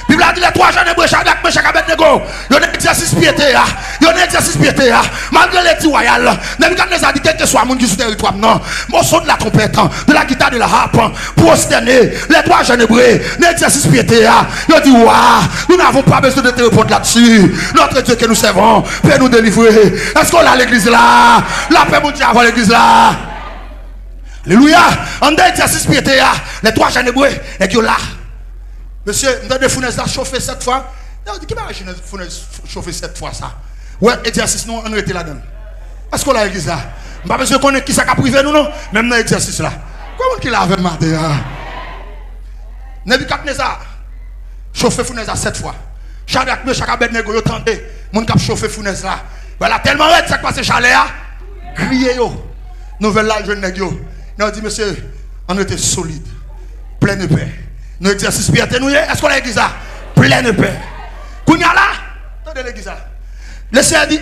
Bible a dit les 3 jeunes hébreux, Shadrach, Meshach, Abednego, il y a un exercice piété, il y a un exercice piété, malgré les petits royales, Nebuchadnezzar dit quel que soit le monde qui est sur le territoire, non, mon son de la trompette, de la guitare, de la harpe, prosterner, les 3 jeunes hébreux, l'exercice piété, il a dit, waouh, nous n'avons pas besoin de te répondre là-dessus, notre Dieu que nous servons, peut nous délivrer. Est-ce qu'on a l'église là? La paix mondiale avant l'église là. Alléluia. En deux exercices piété, les 3 jeunes hébreux, et qui sont là. Monsieur, nous avons des fournaises là chauffées 7 fois. On dit, qui va acheter une fournaise chauffée 7 fois ça? Ouais, exercice, nous, on était là-dedans. Est-ce qu'on a l'église là? Je n'ai pas besoin de connaître qui ça a privé nous, non? Même dans l'exercice là. Comment qu'il a avec matin? Nebuchadnezzar, chauffé fournaise là 7 fois. Shadrach, Meshach, Abednego, yo tenté. Mon cap chauffé fournaise là. Voilà, tellement raide, ça qui passe chalet là. Criez yo. Nouvelle là, jeune nèg yo. On dit, monsieur, on était solide, plein de paix. Nos exercices piétés, nous, est-ce qu'on a l'église là? Plein de paix. Kounya là, attendez l'église là. Le Seigneur dit,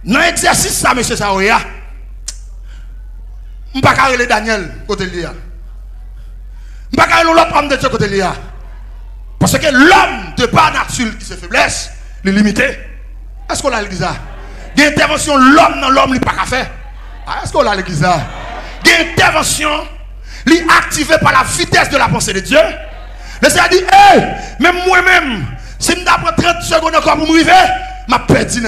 dans l'exercice ça, monsieur Saoya, je ne peux pas aller Daniel côté de l'IA. Je ne peux pas aller l'autre homme de Dieu côté de l'IA. Parce que l'homme de par nature qui se faiblesse, il est limité. Est-ce qu'on a l'église là? Il y a une intervention, l'homme dans l'homme, il n'est pas qu'à faire. Est-ce qu'on a l'église là? Intervention activée par la vitesse de la pensée de Dieu. Le Seigneur dit, hey, même moi-même, si je prends 30 secondes encore pour me river, je perdu.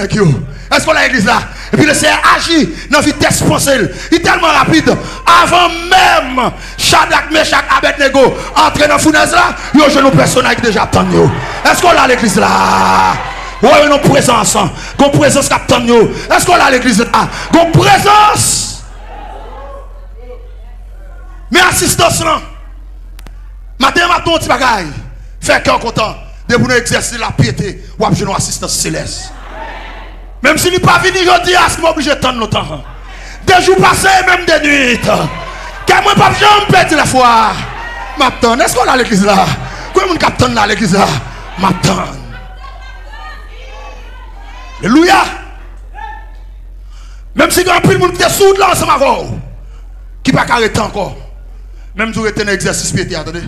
Est-ce qu'on a l'église là? Et puis le Seigneur agit dans la vitesse pensée. Il est tellement rapide. Avant même Shadrach, Meshach, Abednego entrer dans la fournaise là, il y a un jeune personnage qui déjà attend. Est-ce qu'on a l'église là? Oui, une présence. Une présence qui attend. Est-ce qu'on a l'église là? Une présence. Mais assistance là, matin, un petit bagaille, fait cœur content, de vous exercer la piété, ou avoir une assistance céleste. Même si nous pas venu aujourd'hui, à ce moment obligé de attendre longtemps. Des jours passés, même des nuits. Car moi, pas jamais perdre la foi. M'attend. Est-ce qu'on a l'église là? Comment on capte là l'église là? M'attend. Alléluia. Même si il y a un peu de monde qui est sourd là ensemble avec vous, qui va arrêter encore. Même si vous êtes un exercice piété, attendez.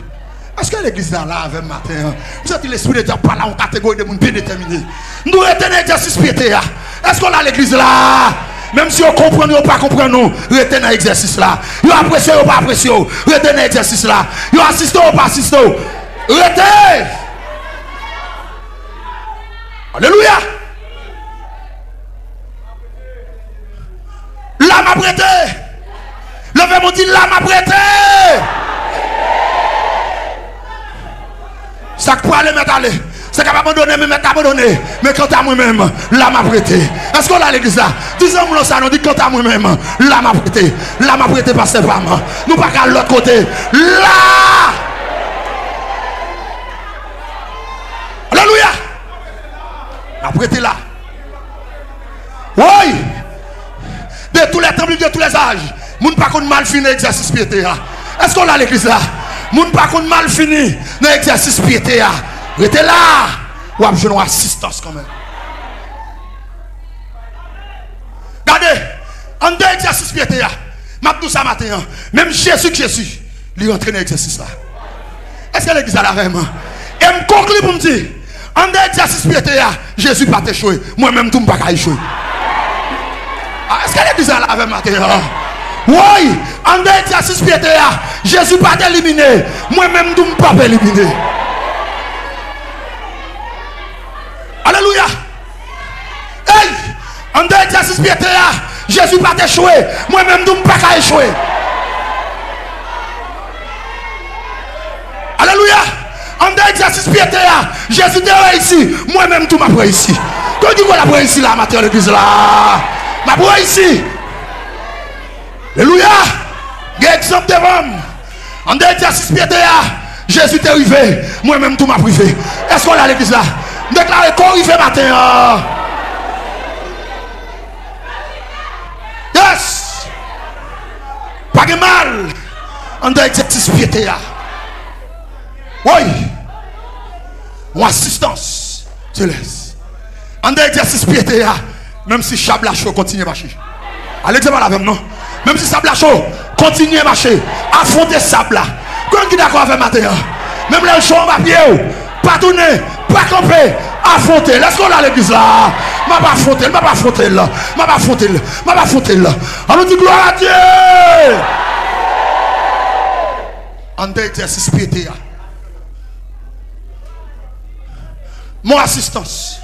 Est-ce que l'église est là avec matin? Vous êtes l'esprit de Dieu par là en catégorie de monde bien déterminé. Nous êtes un exercice piété. Est-ce qu'on a l'église là? Même si on comprend ou pas comprend nous, retenez dans l'exercice là. Vous appréciez ou pas appréciez, retenez dans l'exercice là. Vous assistez ou pas assistez, retenez. Alléluia. Là m'a prêté. Levez-moi dit là m'a prêté. Ça peut aller mettre aller. C'est capable d'abandonner, mais mettre abandonner. Mais quant à moi-même, là m'a prêté. Est-ce qu'on a l'église là? Disons-nous ça, nous dit quant à moi-même, là m'a prêté. Là m'a prêté par ses femmes. Nous pas qu'à l'autre côté. Là! Alléluia! M'a prêté là. Oui! De tous les temps, de tous les âges. Moun pas qu'on mal fini l'exercice piété. Est-ce qu'on a l'église là? Moun pas qu'on mal fini l'exercice piété. Restez là. Ou avez une assistance quand même. Regardez, en deux exercices piété. M'a tout ça matin. Même Jésus, il rentre dans l'exercice là. Est-ce que l'église a la vraiment? Et me conclut pour me dire, en deux exercices piété, Jésus pas échoué. Moi-même tout me pas échoué. Est-ce que l'église a la vraiment matin? Oui, en deux exercices piété, Jésus pas éliminé. Moi-même tout me pas éliminé. Alléluia. Hey, en deux exercices piété, Jésus pas échoué. Moi-même, je ne peux pas échouer. Alléluia. En deux exercices piété, Jésus a réussi. Moi-même, tout m'a réussi. Quand tu vois la réussi là, matin, l'église là, m'a réussi. Alléluia. Il y a exemple devant. En deux exercices piété, Jésus est arrivé. Moi-même, tout m'a privé. Est-ce qu'on a l'église là? Déclarez qu'on arrive matin. Yes. Pas de mal. En deux exercices piété. Oui. Mon assistance. Je laisse. En deux exercices piété. Même si Chabla chaud continue à marcher. Allez, c'est pas la même, non? Même si Sabla chaud continue à marcher. Affronter Sabla. Quand qui est d'accord avec matin? Même les gens à pied. Pas tourner. Pas camper. Affronter. Laisse-moi là l'église là. Ma pas affronter. Ma pas affronter là. Ma pas affronter là. Ma pas affronter là. On nous dit gloire à Dieu. En deux exercices piété. Mon assistance.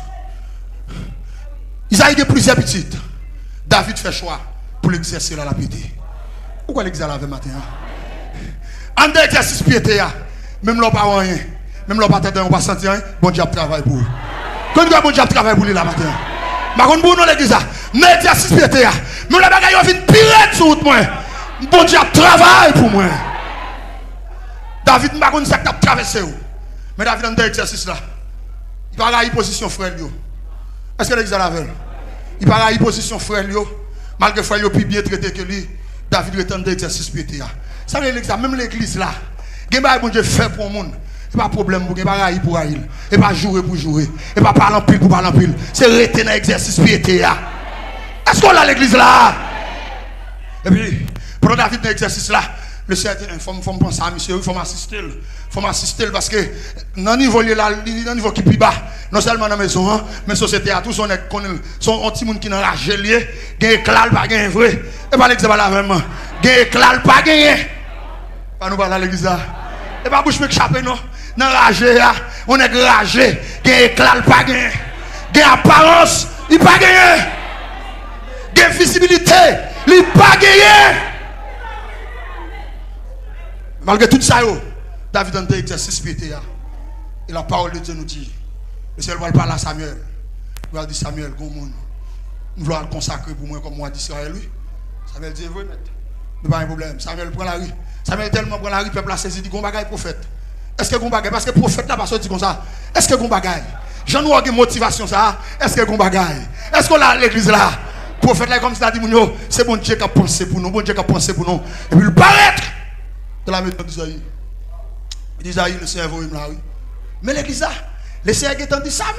Isaïe a plusieurs petites. David fait choix pour l'exercer la piété. Pourquoi l'exercer la matin? En deux exercices piété. Même l'on pas rien. Même l'on pas tête, on pas sentir rien. Bon Dieu travaille pour eux. Quand tu as bon Dieu travaille pour lui la matin. Ma contre pour nous l'église. Mais exercice piété. Même la bagaille vient pire sur moi. Bon Dieu travaille pour moi. David m'a connu ça qui a traversé. Mais David en deux exercices là. Il parle à position frère Lio. Est-ce que l'église a la veille? Il parle à position frère Lio. Malgré frère Lio plus bien traité que lui, David retend d'exercice pété. Ça veut dire même l'église là, il y a bon Dieu fait pour le monde. Ce n'est pas problème pour il pour il. Et pas jouer pour jouer. Et pas parler en pile pour parler en pile. C'est retenir dans l'exercice piété. Est-ce qu'on a l'église là? Et puis, pour David dans l'exercice là, le Seigneur il faut penser à monsieur, il faut m'assister. Il faut m'assister parce que dans le niveau là, dans le niveau qui est plus bas, non seulement dans la maison, mais la société à tous, on est son petit monde qui est dans la gelée, il y a un éclat, pas un vrai. Et pas l'exemple là vraiment. Il y a un éclat, pas gagné. Pas nous parler à l'église là. Et pas bouche me échapper non. Dans la ragé là, on est ragé, il y a un éclat, pas gagné. Il y a apparence, il pas gagné. Il y a visibilité, il pas gagné. Malgré tout ça, David a un exercice pété. Et la parole de Dieu nous dit, le Seigneur va parler à Samuel. Il va dire Samuel, nous voulons le consacrer pour moi comme moi d'Israël. Samuel dit, oui, mais pas un problème. Samuel prend la rue. Samuel tellement prend la rue, le peuple a saisi, dit, Gombagaï prophète. Est-ce que Gombagaï, parce que le prophète n'a pas sorti comme ça. Est-ce que Gombagaï, j'en ai une motivation ça. Est-ce que Gombagaï, est-ce qu'on a l'église là? Le prophète là, comme ça dit, c'est bon Dieu qui a pensé pour nous, bon Dieu qui a pensé pour nous. Et puis il paraît de la maison d'Isaïe. Isaïe, le Seigneur va là, oui. Mais l'église là, le Seigneur a dit Samuel,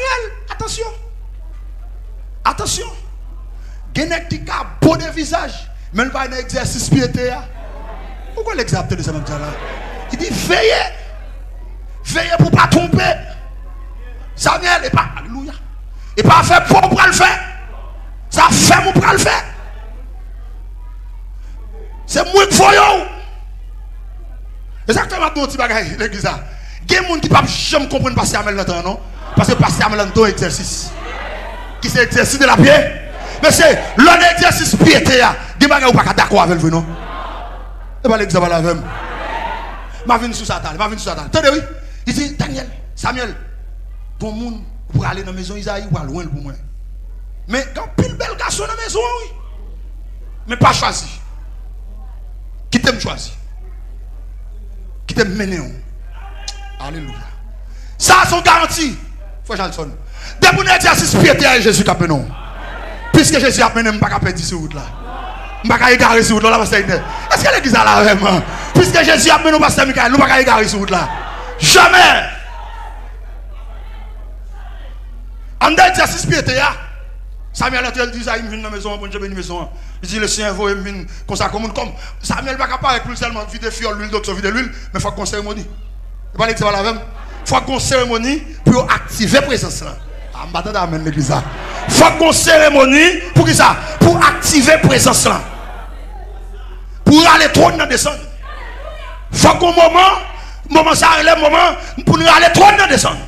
attention. Attention. Genek qui a beau de visage, même pas un exercice piété. Pourquoi l'exercice de ce même là? Il dit veillez. Veillez pour ne pas tromper. Samuel n'est pas. Alléluia. Et pas fait pour le faire. Ça fait pour le faire. C'est moi qui faut. Exactement ton petit bagage, l'église là. Il y a des gens qui ne peuvent jamais comprendre passer à Samuel non? Parce que passer à Samuel c'est un exercice. Qui c'est l'exercice de la pied? Mais c'est l'exercice piété. Il y a des gens qui ne peuvent pas d'accord avec vous, non? Et pas l'exemple à la même. Je viens sous sa table, Attendez, oui. Il dit, Daniel, Samuel, bon monde pour aller dans la maison Isaïe ou à loin pour moi. Mais quand pile bel garçon dans la maison, oui. Mais pas choisi. Qui t'aime choisi? Qui t'aime mener? Alléluia. Ça, sont garanties. Faut que j'en sonne. Depuis l'exercice piété, Jésus qui a non. Puisque Jésus a mené, je ne peux pas perdre sur route là. Je ne peux pas égarer sur route là. Est-ce que l'église a là vraiment? Puisque Jésus a mené, pasteur Michael, nous ne pouvons pas égarer sur route là. Jamais. En deux exercices piété, Samuel a dit ça, il vient dans la maison, bon Dieu béni maison. Il dit le Seigneur va venir comme ça, comme Samuel va pas avec plus seulement vide fiole, l'huile d'oxo, vide l'huile, mais il faut qu'on cérémonie. Il pas l'exemple la même. Il faut qu'on cérémonie pour activer la présence là. En battant d'amène l'église. Il faut qu'on cérémonie pour qui ça? Pour activer la présence là. Pour aller trop dans descendre. Il faut qu'on moment ça relève moment pour nous aller trop dans descendre.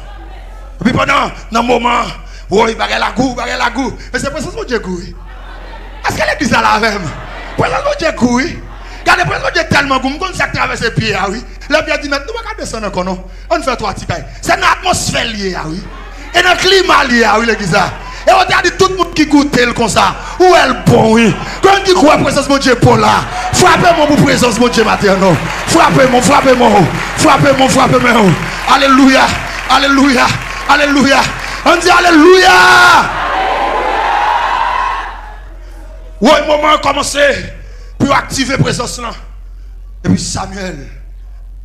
Et puis pendant le moment, oui, bagarre la goût. Mais c'est présence de Dieu goût. Est-ce que l'église a la même? Présence de Dieu couille. Car le présence de Dieu tellement goût, on sait traverse les pieds, oui. Le bien dit, mais nous ne descendre encore, non? On fait 3 petits cailles. C'est une atmosphère liée, oui. Et dans le climat lié, oui, l'église. Et on a dit tout le monde qui goûte comme ça. Où elle bon, oui. Quand on dit quoi, présence de Dieu pour là. Frappez-moi pour présence de Dieu maintenant. Frappez-moi, frappez-moi. Frappez-moi, frappez-moi. Alléluia. Alléluia. Alléluia. On dit Alléluia. Oui, le moment a commencé pour activer la présence là. Et puis Samuel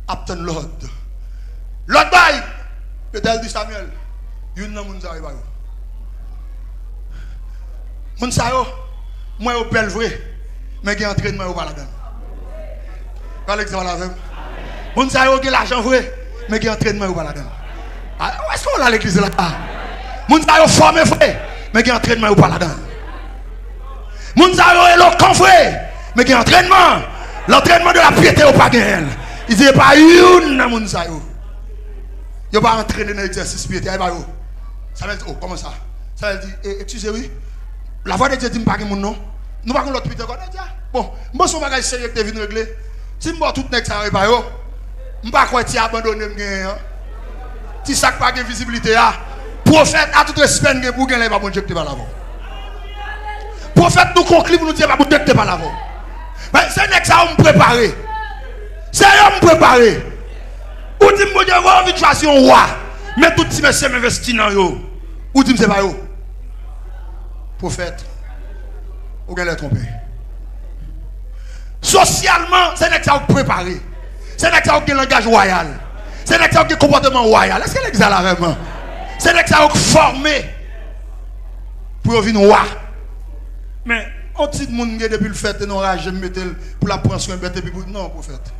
obtient l'ordre. L'ordre bail. Peut-être dit Samuel. Il y a un monde qui arrive. Moun sa yo, moi au bel vrai, mais qui entraînement au baladin. Quand l'exemple la même. Moun sa yo qui l'argent vrai, mais qui entraînement au baladin. Où est-ce qu'on a l'église là? Moun sa yo formé vrai, mais qui entraînement au baladin. Moun sa yo éloquent vrai, mais qui entraînement, l'entraînement de la piété au pagan. Il dit pas une dans moun sa yo. Yo pas entraîner dans l'exercice piété, pas yo. Ça veut dire oh comment ça? Ça veut dire excusez oui. La voix de Dieu dit pas que mon nom. Nous pas l'autre pite quoi. Bon, moi son bagage sérieux que vinn régler. Si moi tout nek ça pas yo. M'pas quoi ti abandonner m'gain. Ti sac pas de visibilité a. Prophète a tout respect ngé pour gain pas bon Dieu que pas l'avant. Prophète nous conclut pour nous dire pas bon Dieu que pas l'avant. Mais c'est nek ça on préparer. C'est on préparer. Ou dit mon Dieu va envie de choisir un roi. Mais tout ti monsieur m'investi dans yo. Ou dit c'est pas yo. Prophète, vous allez tromper. Socialement, c'est n'est pas préparé. C'est n'est pas un langage royal. C'est n'est pas un comportement royal. Est-ce que l'église a la vraiment? C'est n'est pas formé pour venir roi. Mais on dit monde depuis le fait, non, je me mettais pour la prendre sur un bête et puis non, prophète.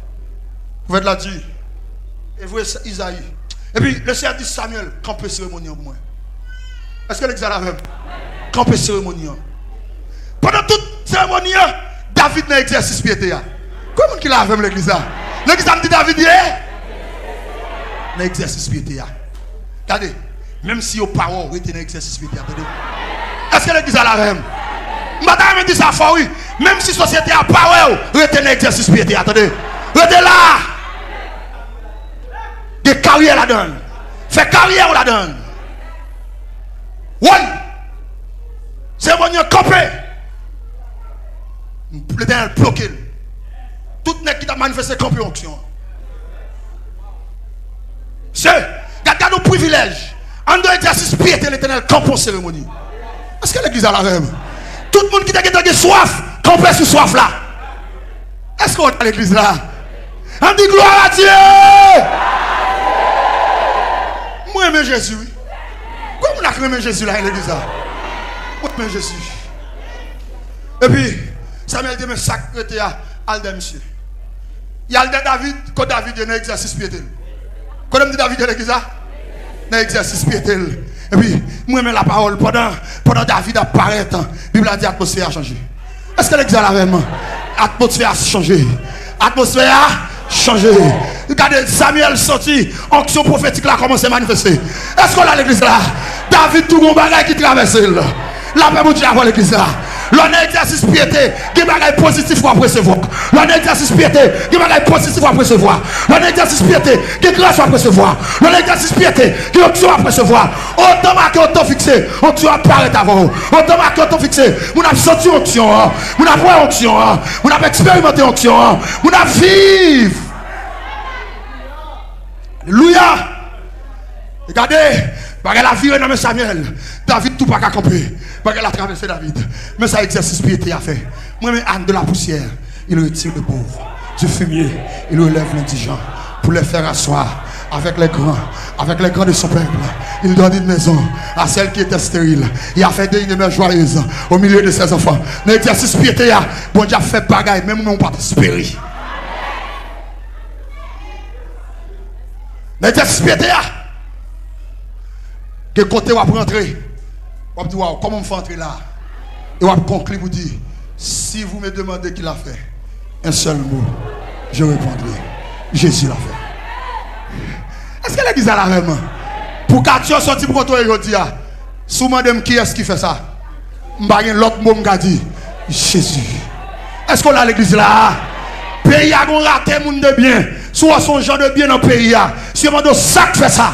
Prophète l'a dit. Et vous, Isaïe. Et puis le Seigneur dit Samuel, campez cérémonie en moi. Est-ce que l'église a la même? Camper cérémonie. Pendant toute cérémonie, David n'a exercice piété. Comment qu'il a avec l'église? L'église a dit David n'a exercice piété. Regardez, même si aux paroles étaient dans l'exercice piété. Est-ce que l'église a la même? Madame me dit ça fort, oui. Même si la société a parole, étaient dans l'exercice piété. Attendez, restez là. De carrière la donne. Fait carrière la donne. Oui. C'est mon campé. Le dernier bloqué. Tout le monde qui a manifesté campé onction. C'est, regardez nos privilèges. En dehors exercice piété, l'éternel campe en cérémonie. Est-ce que l'église a la même? Tout le monde qui a soif, campé sur soif là. Est-ce qu'on a l'église là? On dit gloire à Dieu. Moi, j'aime Jésus. Comment on a aimé Jésus là, l'église là? Mais Jésus. Et puis, Samuel dit, mais sacré à Alde, monsieur. Il y a Alde David, quand David est un exercice piété. Quand on dit David est l'église, un exercice piété. Et puis, moi, je la parole, pendant David apparaît, la Bible a dit l'atmosphère a changé. Est-ce que l'église a vraiment? L'atmosphère a changé. L'atmosphère a changé. Regardez, Samuel sorti, onction prophétique là commence à manifester. Est-ce qu'on a l'église là? David, tout le monde qui traverse. La paix pour Dieu avant l'église là. L'on a exercice piété, qui est positif pour recevoir. L'on a exercice piété, qui est positif pour recevoir. L'on a exercice piété, qui est grâce pour recevoir. L'on a exercice piété, qui est option à recevoir. Autant marqué, autant fixé, onction apparaît avant. Autant marqué, autant fixé. On a senti onction, on a vu onction, on a expérimenté onction, on a vécu. Alléluia. Regardez. Parce qu'elle a viré dans Samuel. David tout pas qu'à camper. Parce qu'elle a traversé David. Mais ça exercice piété à faire. Moi-même, Anne de la poussière, il retire le pauvre. Du fumier, il relève l'indigent. Pour les faire asseoir avec les grands de son peuple. Il donne une maison à celle qui était stérile. Il a fait des demeures joyeuses au milieu de ses enfants. L'exercice piété, bon Dieu a fait bagaille, même nous, on pas espérer. L'exercice piété, que côté on va rentrer, on va dire wow, comment on fait entrer là? Et on va conclure pour dire, si vous me demandez qui l'a fait, un seul mot, je répondrai, Jésus l'a fait. Est-ce que l'église a la même? Pour qu'Action sorti pour toi aujourd'hui, si vous demandez qui est-ce qui fait ça, je vais l'autre mot qui dit, Jésus. Est-ce qu'on a l'église là? Pays a raté monde de bien. Soit son genre de bien dans le pays. Si on a ça qui fait ça.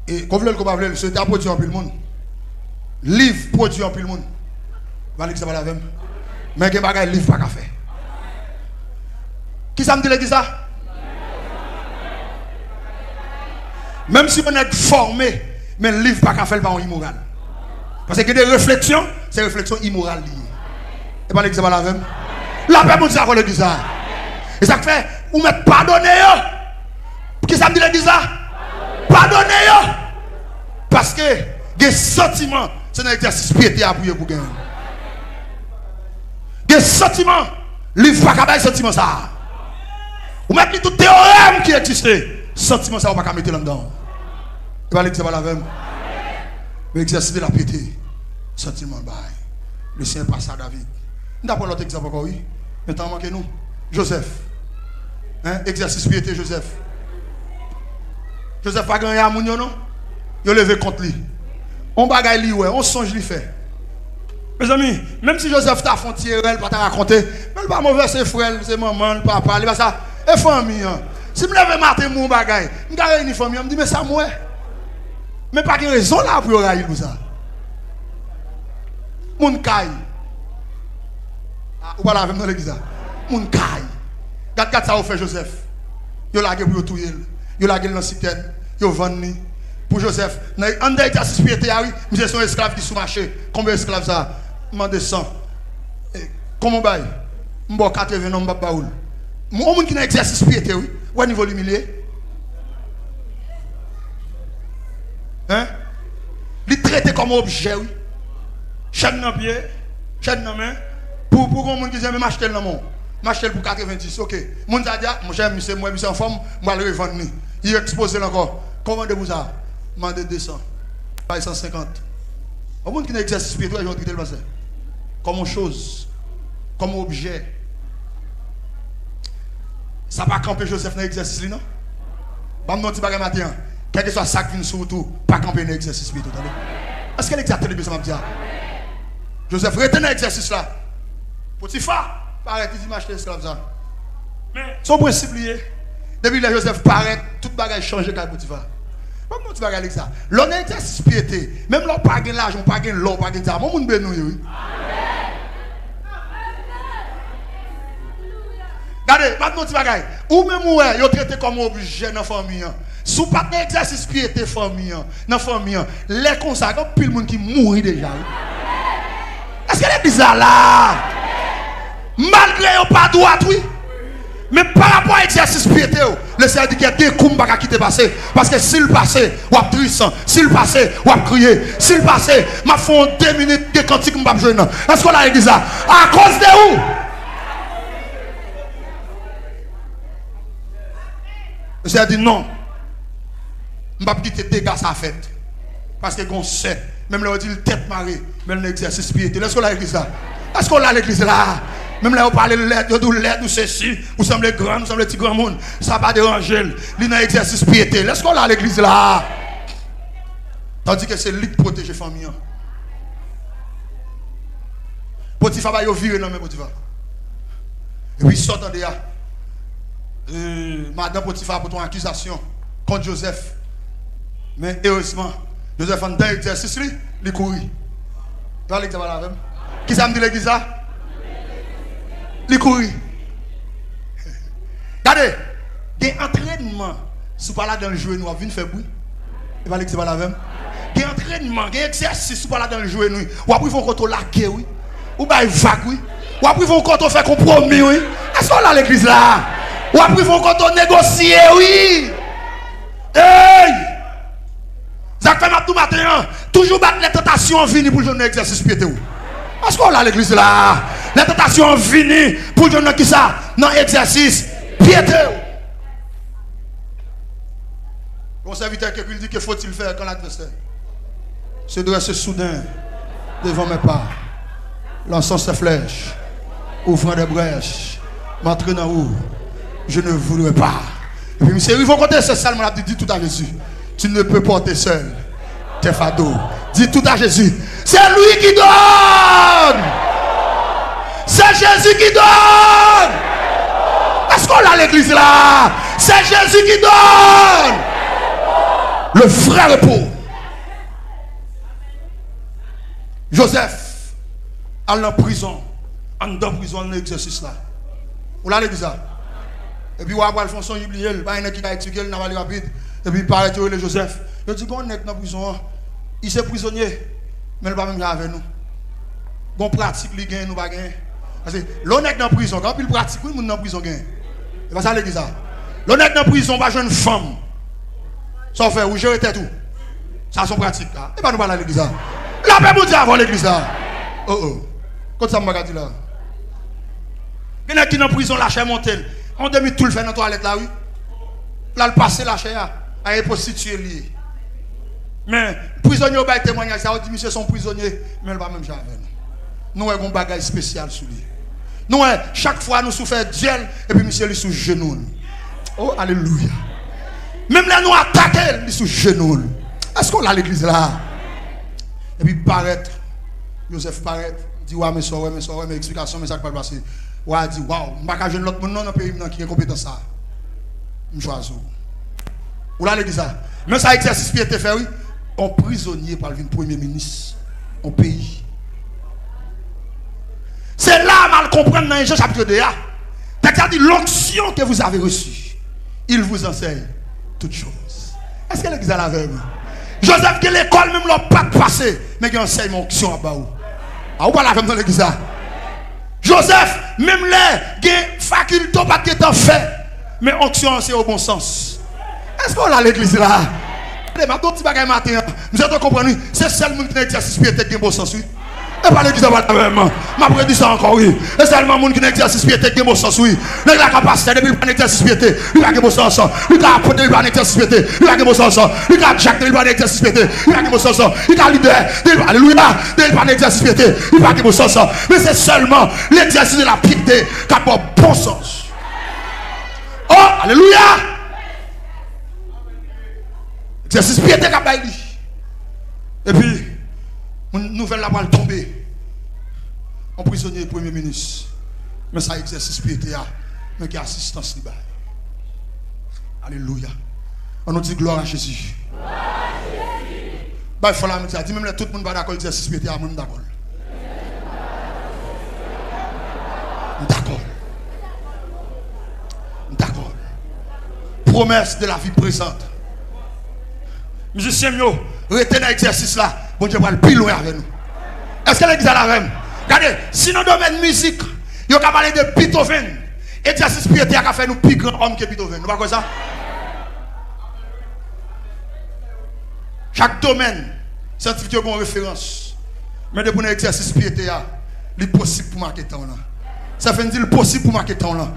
Et comme vous voulez, c'est un produit en plus le monde. Livre produit en plus le monde. Valez que ça va la même. Mais il y a des livres pas qu'à faire. Qui ça me dit l'église ça? Même si on est formé, mais le livre pas qu'à faire par immoral. Parce que des réflexions, c'est réflexions immorales liées. Et pas l'église ça va la même. La paix mon Dieu à l'église ça. Et ça fait, ou mettre pardonner. Qui ça me dit l'église ça? Pardonnez. Parce que des sentiments, c'est un exercice piété à prier pour gagner. Des sentiments, livre pas qu'à sentiments ça. Ou mettez tout théorème qui existait. Sentiment ça, on va pas mettre là-dedans. Il va aller que ça va la même. L'exercice de la piété. Sentiment bail. Le Seigneur passe à David. Nous avons l'autre exemple encore, oui. Maintenant, manquez nous. Joseph. Hein? Exercice piété, Joseph. Joseph pas gagné à Mounio, non? Il a levé contre lui. On bagaille lui, ouais. On songe lui fait. Mes amis, même si Joseph t'a frontière, elle pas t'a raconté, mais il pas mauvais, c'est frère, c'est maman, le papa, il va ça. Et famille, si je me lève matin, mon bagaille, je me une famille, je me dis, mais ça, moi. Mais pas de raison là pour railler pour ça. Mon caille. Ou pas la même dans l'église. Mon caille. Regarde ça, fait Joseph. Il a lagé pour tout. Il a lagé dans la citerne. Il a vendu. Pour Joseph, en dehors d'exercice piété, oui, c'est son esclave qui est sous marché. Combien d'esclaves ça? Je demande 100. Comment bail? Je suis 80 ans, je suis baoul. Moi, qui n'a exercice piété, oui. Où est-ce niveau l'humilier? Hein? Il traité comme objet, oui. Chaîne dans pied, chaîne dans main. Pour qu'on qui aime m'acheter dans mon. M'acheter pour 90, ok. Mon a dit, mon cher monsieur, moi, monsieur en forme, moi, le revendre. Il est exposé encore. Comment de vous ça? Mandez 200. Pas 150. Au monde qui n'a exercice spirituel, ils vont traiter le passé. Comme chose. Comme objet. Ça va camper Joseph dans l'exercice, non? Bam non, tu vas matin. Quel que soit ça qui vient surtout, pas camper dans l'exercice spirituel. Est-ce qu'elle exerce le ça m'a dit? Joseph, retenez l'exercice là. Potiphar, paraît, il dit m'acheter l'esclave ça. Mais son principe lié. Depuis que Joseph paraît, tout bagage change quand Potiphar. Comment tu vas regarder ça? L'on a exercice piété. Même l'on pas de l'argent, pas de l'or, pas de ça. Mon monde bénou, oui. Regardez, maintenant tu vas regarder. Ou même ouais, vous traité comme objet dans la famille. Si vous pas d'exercice piété famille, dans la famille, les consacrés, puis le monde qui mourit déjà. Est-ce qu'elle est bizarre là? Malgré yon pas droit, oui. Mais par rapport à l'exercice piété, le Seigneur dit qu'il y a des coups qui te passent. Parce que s'il passait, ou à trissant, s'il passait, ou à crier, s'il passait, m'a fait 2 minutes de cantique, je ne vais pas jouer. Est-ce qu'on a l'église ça? À cause de où? Le Seigneur dit non. Je ne vais pas quitter des gars ça fait. Parce que qu'on sait, même là on dit tête marée, mais l'exercice piété. Est-ce qu'on a l'église là? Est-ce qu'on a l'église là? Même là, on parle de l'aide, ou ceci, vous semblez grand, vous semblez petit grand monde. Ça va déranger. Il y a un exercice piété. Laisse qu'on a l'église là. Tandis que c'est lui qui protège la famille. Potiphar va y virer dans mes Potiphar. Et puis, sort de là. Madame Potiphar pour ton accusation contre Joseph. Mais heureusement, Joseph en dans l'exercice, il courit. Dans l'église là même. Qui ça me dit l'église là? Les courir. Regardez, il y a un entraînement. Si vous parlez dans le jeu, nous avons fait bruit. Il va dire que c'est pas la même. Il y a un entraînement, il y a un exercice. Si vous parlez dans le jeu, nous. Ou après, ils vont contre laquer, oui. Ou bien, ils vaguent, oui. Ou après, ils vont contre faire compromis, oui. Est-ce qu'on a l'église là? Ou après, ils vont contre négocier, oui. Hey! Ça fait tout matin. Toujours battre les tentations venir pour le jour exercice piété. Est-ce qu'on a l'église là? La tentation venue pour les gens qui ça dans l'exercice piété. Mon serviteur qui dit que faut-il faire quand l'adversaire se dresse soudain devant mes pas, lançant ses flèches, ouvrant des brèches, m'entraînant où je ne voudrais pas. Et puis, ils vont compter ce salme là, dit tout à Jésus. Tu ne peux porter seul tes fardeaux. Dis tout à Jésus. C'est lui qui donne. C'est Jésus qui donne. Est-ce qu'on a l'église là? C'est Jésus qui donne. Le vrai repos. Joseph, en prison, en prison, en exercice là. Vous l'avez dit ça? Et puis, on va faire son oublié, il y a un qui a expliqué, il n'a pas rapide. Et puis, il paraît que le Joseph. Il dit qu'on est dans la prison, il est prisonnier, mais il va même avec nous. Bon pratique, il gagne, nous pas gagner. Parce que l'honnête dans la prison, quand il pratique, il est dans la prison gagne. Et pas ça l'église ça. L'honnête dans la prison, pas jeune femme. Ça fait, ou gérer tout. Ça son pratique là. Et pas nous parler à l'église là. La paix pour dire avant l'église là. Oh oh. Quand ça m'a dit là. Il y en a qui dans la prison, la chair monte. On demi tout le fait dans la toilette là, oui. Là, le passé, la chair, elle est prostituée liée. Mais, prisonnier, il y a témoignage, ça, on dit, monsieur, son prisonnier, mais il va même jamais. Nous avons un bagage spécial sur lui. Nous, chaque fois, nous souffrons de gel, et puis monsieur, il est sous genou. Oh, alléluia. Même là, nous attaquons, il est sous genou. Est-ce qu'on a l'église là? Et puis, paraître, Joseph paraît, dit, ouais, mais ça, mes explications, mais ça ne peut pas passer. Ouais, dit, waouh, je ne vais pas jeune l'autre monde dans le pays qui est compétent ça. Je choisis. Ou là, l'église ça. Mais ça, exercice qui a été fait, oui. Un prisonnier par le premier ministre au pays. C'est là mal comprendre dans Jean chapitre 2. T'as dit l'onction que vous avez reçue, il vous enseigne toutes choses. Est-ce que l'église a la veille? Joseph, que l'école même l'a pas passé, mais il enseigne mon onction à Baou. Ah, ou pas la veille dans l'église? Joseph, même les facultés pas qui est fait, mais onction c'est au bon sens. Est-ce qu'on a l'église là? Maintenant, petit bagage matin, nous avons compris, c'est seulement qui n'a exercice spirituel qui a bon sens, oui. Et pas l'église là même. Ma prédit ça encore, oui. Et seulement monde qui n'a exercice spirituel qui a bon sens, oui. Il a la capacité de pas exercice spirituel, il a bon sens. Il a apporté il pas exercice spirituel, il a bon sens. Il a Jacques il pas exercice spirituel, il a bon sens. Il a leader, alléluia, il pas exercice spirituel, il a bon sens. Mais c'est seulement l'exercice de la piété qui a bon sens. Oh, alléluia. Exercice piété qu'a baili. Et puis, une nouvelle la balle tombée. Un prisonnier premier ministre. Mais ça exercice piété, mais qui a assistance libre. Alléluia. On nous dit gloire à Jésus. Bah, il faut la dire. Dis même tout le monde va d'accord exercice piété, même d'accord. D'accord. D'accord. Promesse de la vie présente. Musicien, retenez l'exercice là. Bon Dieu va le plus loin avec nous. Est-ce que l'église a la même? Regardez, si dans le domaine musique, il y a parlé de Beethoven. Exercice piété a fait nous plus grand homme que Beethoven. Nous pas comme ça? Chaque domaine, scientifique a une référence. Mais depuis un exercice piété, il est possible pour marquer temps là. Ça fait dire possible pour marquer temps là.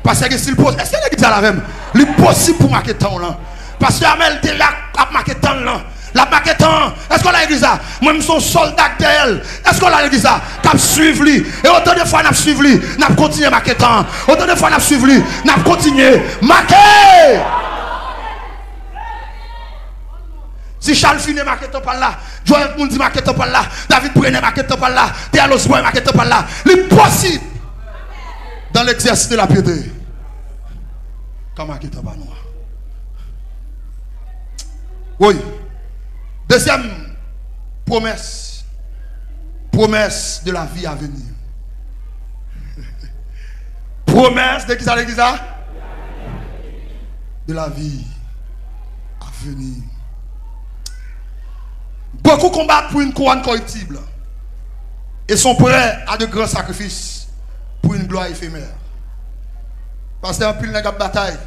Parce que si est-ce que l'église a la même? Il est possible pour marquer temps là. Parce que Amel était là à marquer temps là. La marquer temps. Est-ce qu'on a l'église là? Moi, je suis soldat d'elle. Est-ce qu'on a l'église là? Cap suivre lui. Et autant de fois, n'a suivre lui. N'a continué à marquer temps. Autant de fois, n'a suivre lui. N'a continué. Marquer. Si Charles Finet marqué temps par là, Joël Moundi marqué temps par là, David Brené marqué temps par là, Théalos Boy marqué temps par là, l'impossible dans l'exercice de la piété. Comment marqué temps par nous? Oui. Deuxième promesse. Promesse de la vie à venir. Promesse de qui ça l'église a? De la vie à venir. Beaucoup combattent pour une couronne corruptible et sont prêts à de grands sacrifices pour une gloire éphémère. Parce que un pile n'a pas de bataille.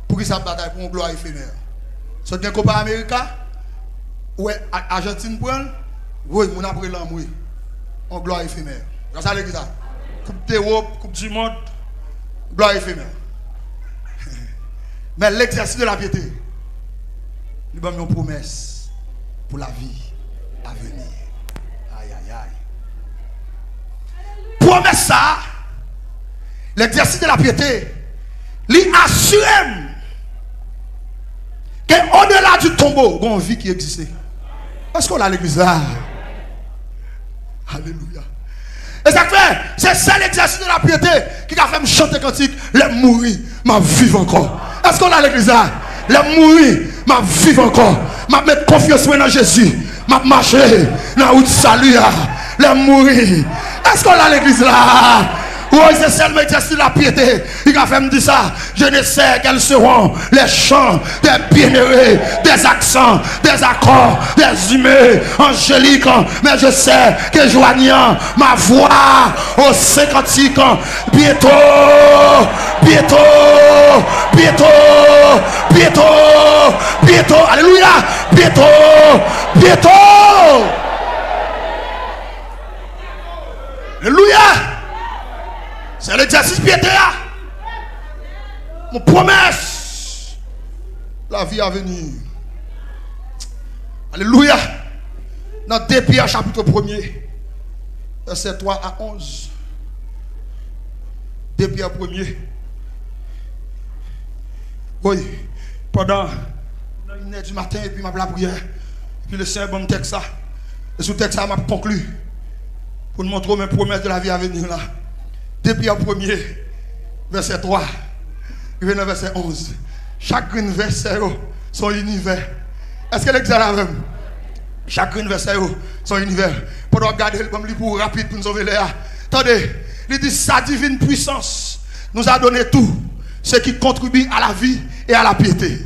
Pour qui ça bataille pour une gloire éphémère? C'est un combat américain. Ouais, Argentine prend. Oui, mon après l'amour. En gloire éphémère. C'est ça l'église. Coupe d'Europe, Coupe du monde. Gloire éphémère. Mais l'exercice de la piété, nous avons une promesse pour la vie à venir. Aïe, aïe, aïe. Promesse ça, l'exercice de la piété, lui assure Qu'au-delà du tombeau, il y a une vie qui existe. Est-ce qu'on a l'église là? Alléluia. Et ça fait, c'est ça l'exercice de la piété qui a fait me chanter cantique. Les mourir, ma vivre encore. Est-ce qu'on a l'église là? Les mourir, ma vivre encore. Ma mettre confiance dans Jésus. Ma marcher dans la route salut. Les mourir. Est-ce qu'on a l'église là? Oui, c'est seulement l'exercice de la piété. Il a fait me dire ça. Je ne sais quels seront les chants des bienheureux, des accents, des accords, des humains angéliques. Mais je sais que joignant ma voix aux 50 ans, bientôt, bientôt, bientôt, bientôt, bientôt, alléluia, bientôt, bientôt. Alléluia. C'est l'exercice piété. Mon promesse. La vie à venir. Alléluia. Dans 2 Pierre chapitre 1er. Verset 3 à 11. 2 Pierre 1er. Oui. Pendant 1h du matin et puis ma prière. Puis le Seigneur bon texte ça. Et sous texte ça m'a conclu. Pour nous montrer mes promesses de la vie à venir là. 2 Pierre 1er, verset 3, verset 11. Chaque verset son univers. Est-ce que l'exemple est la même? Chaque verset son univers. Pour nous regarder comme pour rapide pour nous sauver l'air. Attendez, il dit sa divine puissance nous a donné tout ce qui contribue à la vie et à la piété.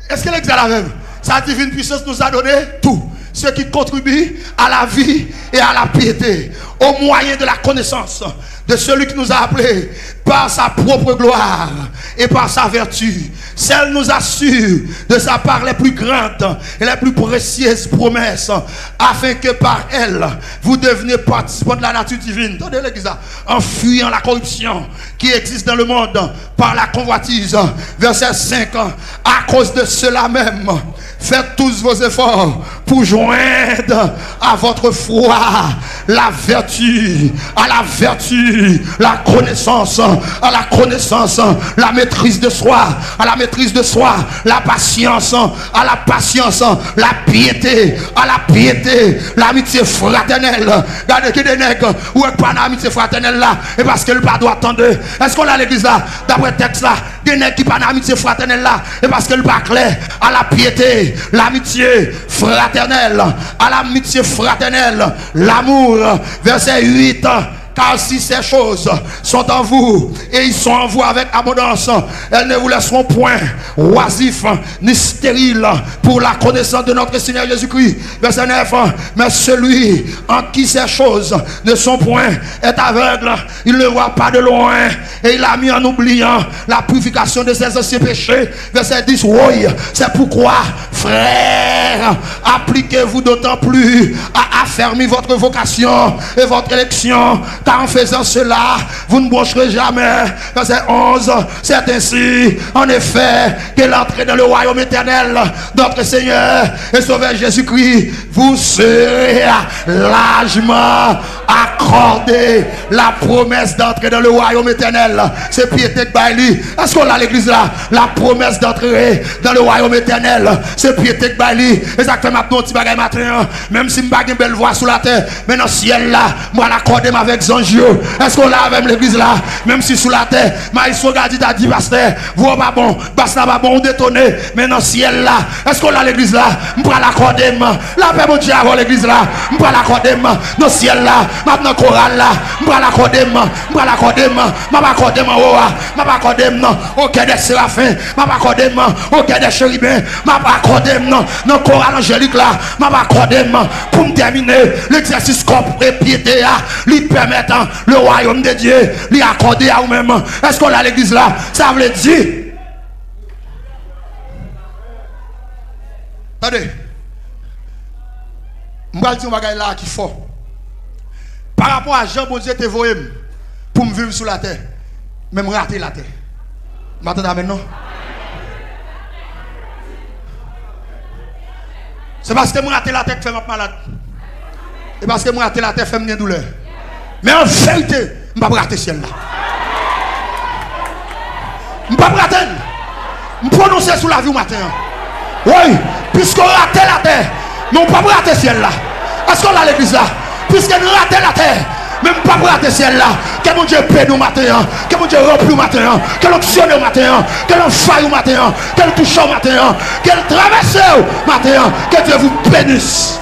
Est-ce que l'exemple est la même? Sa divine puissance nous a donné tout ce qui contribue à la vie et à la piété, au moyen de la connaissance de celui qui nous a appelés par sa propre gloire et par sa vertu. Celle nous assure de sa part les plus grandes et les plus précieuses promesses, afin que par elle, vous deveniez participants de la nature divine. Attendez l'église, en fuyant la corruption qui existe dans le monde par la convoitise. Verset 5, à cause de cela même, faites tous vos efforts pour joindre à votre foi la vertu, à la vertu, la connaissance, à la connaissance, la maîtrise de soi, à la maîtrise de soi, la patience, à la patience, la piété, à la piété, l'amitié fraternelle. Regardez qui des nègres ou pas d'amitié fraternelle là, et parce que le pas doit attendre. Est-ce qu'on a l'église là, d'après le texte là, des nègres qui pas d'amitié fraternelle là, et parce que le pas clair, à la piété, l'amitié fraternelle, à l'amitié fraternelle, l'amour. Verset 8. Car si ces choses sont en vous et ils sont en vous avec abondance, elles ne vous laisseront point oisifs ni stériles pour la connaissance de notre Seigneur Jésus-Christ. Verset 9. Mais celui en qui ces choses ne sont point est aveugle, il ne voit pas de loin et il a mis en oubliant la purification de ses anciens péchés. Verset 10. Oui, c'est pourquoi, frères, appliquez-vous d'autant plus à affermir votre vocation et votre élection. Car en faisant cela, vous ne broncherez jamais. Verset 11. C'est ainsi, en effet, que l'entrée dans le royaume éternel notre Seigneur et Sauveur Jésus-Christ vous serez largement accordé. La promesse d'entrer dans le royaume éternel, c'est piété de Baili. Est-ce qu'on a l'église là? La promesse d'entrer dans le royaume éternel, c'est piété de Baili. Et ça fait maintenant un petit bagage matin. Même si je n'ai pas une belle voix sous la terre, mais dans le ciel là, moi l'accorder avec Zanjio. Est-ce qu'on l'a avec l'église là? Même si sous la terre, ma il regarde t'a dit pasteur, vous pas bon, pasteur pas bon, on détonné, mais dans le ciel là, est-ce qu'on a l'église là? Je vais l'accorder, la paix mon Dieu avant l'église là, je vais l'accorder dans le ciel là, maintenant chorale là, je vais l'accorder, je vais l'accorder, je vais accorder je vais accorder au cœur des séraphins, je vais accorder au cœur des chérubins, je vais accorder dans chorale angélique là, je vais accorder pour terminer l'exercice corps et piété là, lui permettant le royaume de Dieu, lui accorder à vous-même. Est-ce qu'on a l'église là? Ça veut dire. Attendez. Je vais dire un bagage là qui est fort. Par rapport à Jean, bon Dieu te voyé pour me vivre sur la terre. Même rater la terre. M'attendez maintenant? C'est parce que je rater la terre que je fais malade. Et parce que je rater la terre fait me douleur. Mais en vérité, je ne vais pas rater ciel là. Je ne vais pas rater. Je prononcer sur la vie au matin. Oui, puisqu'on rate la terre, mais on ne peut pas rater le ciel là. Est-ce qu'on a l'église là? Puisque nous ratons la terre, même pas pour rater le ciel là. Que mon Dieu paie nous matin, que mon Dieu remplit nous matin, que l'on sonne au matin, que l'on faille au matin, que l'on touche au matin, que l'on traverse au matin, que Dieu vous bénisse.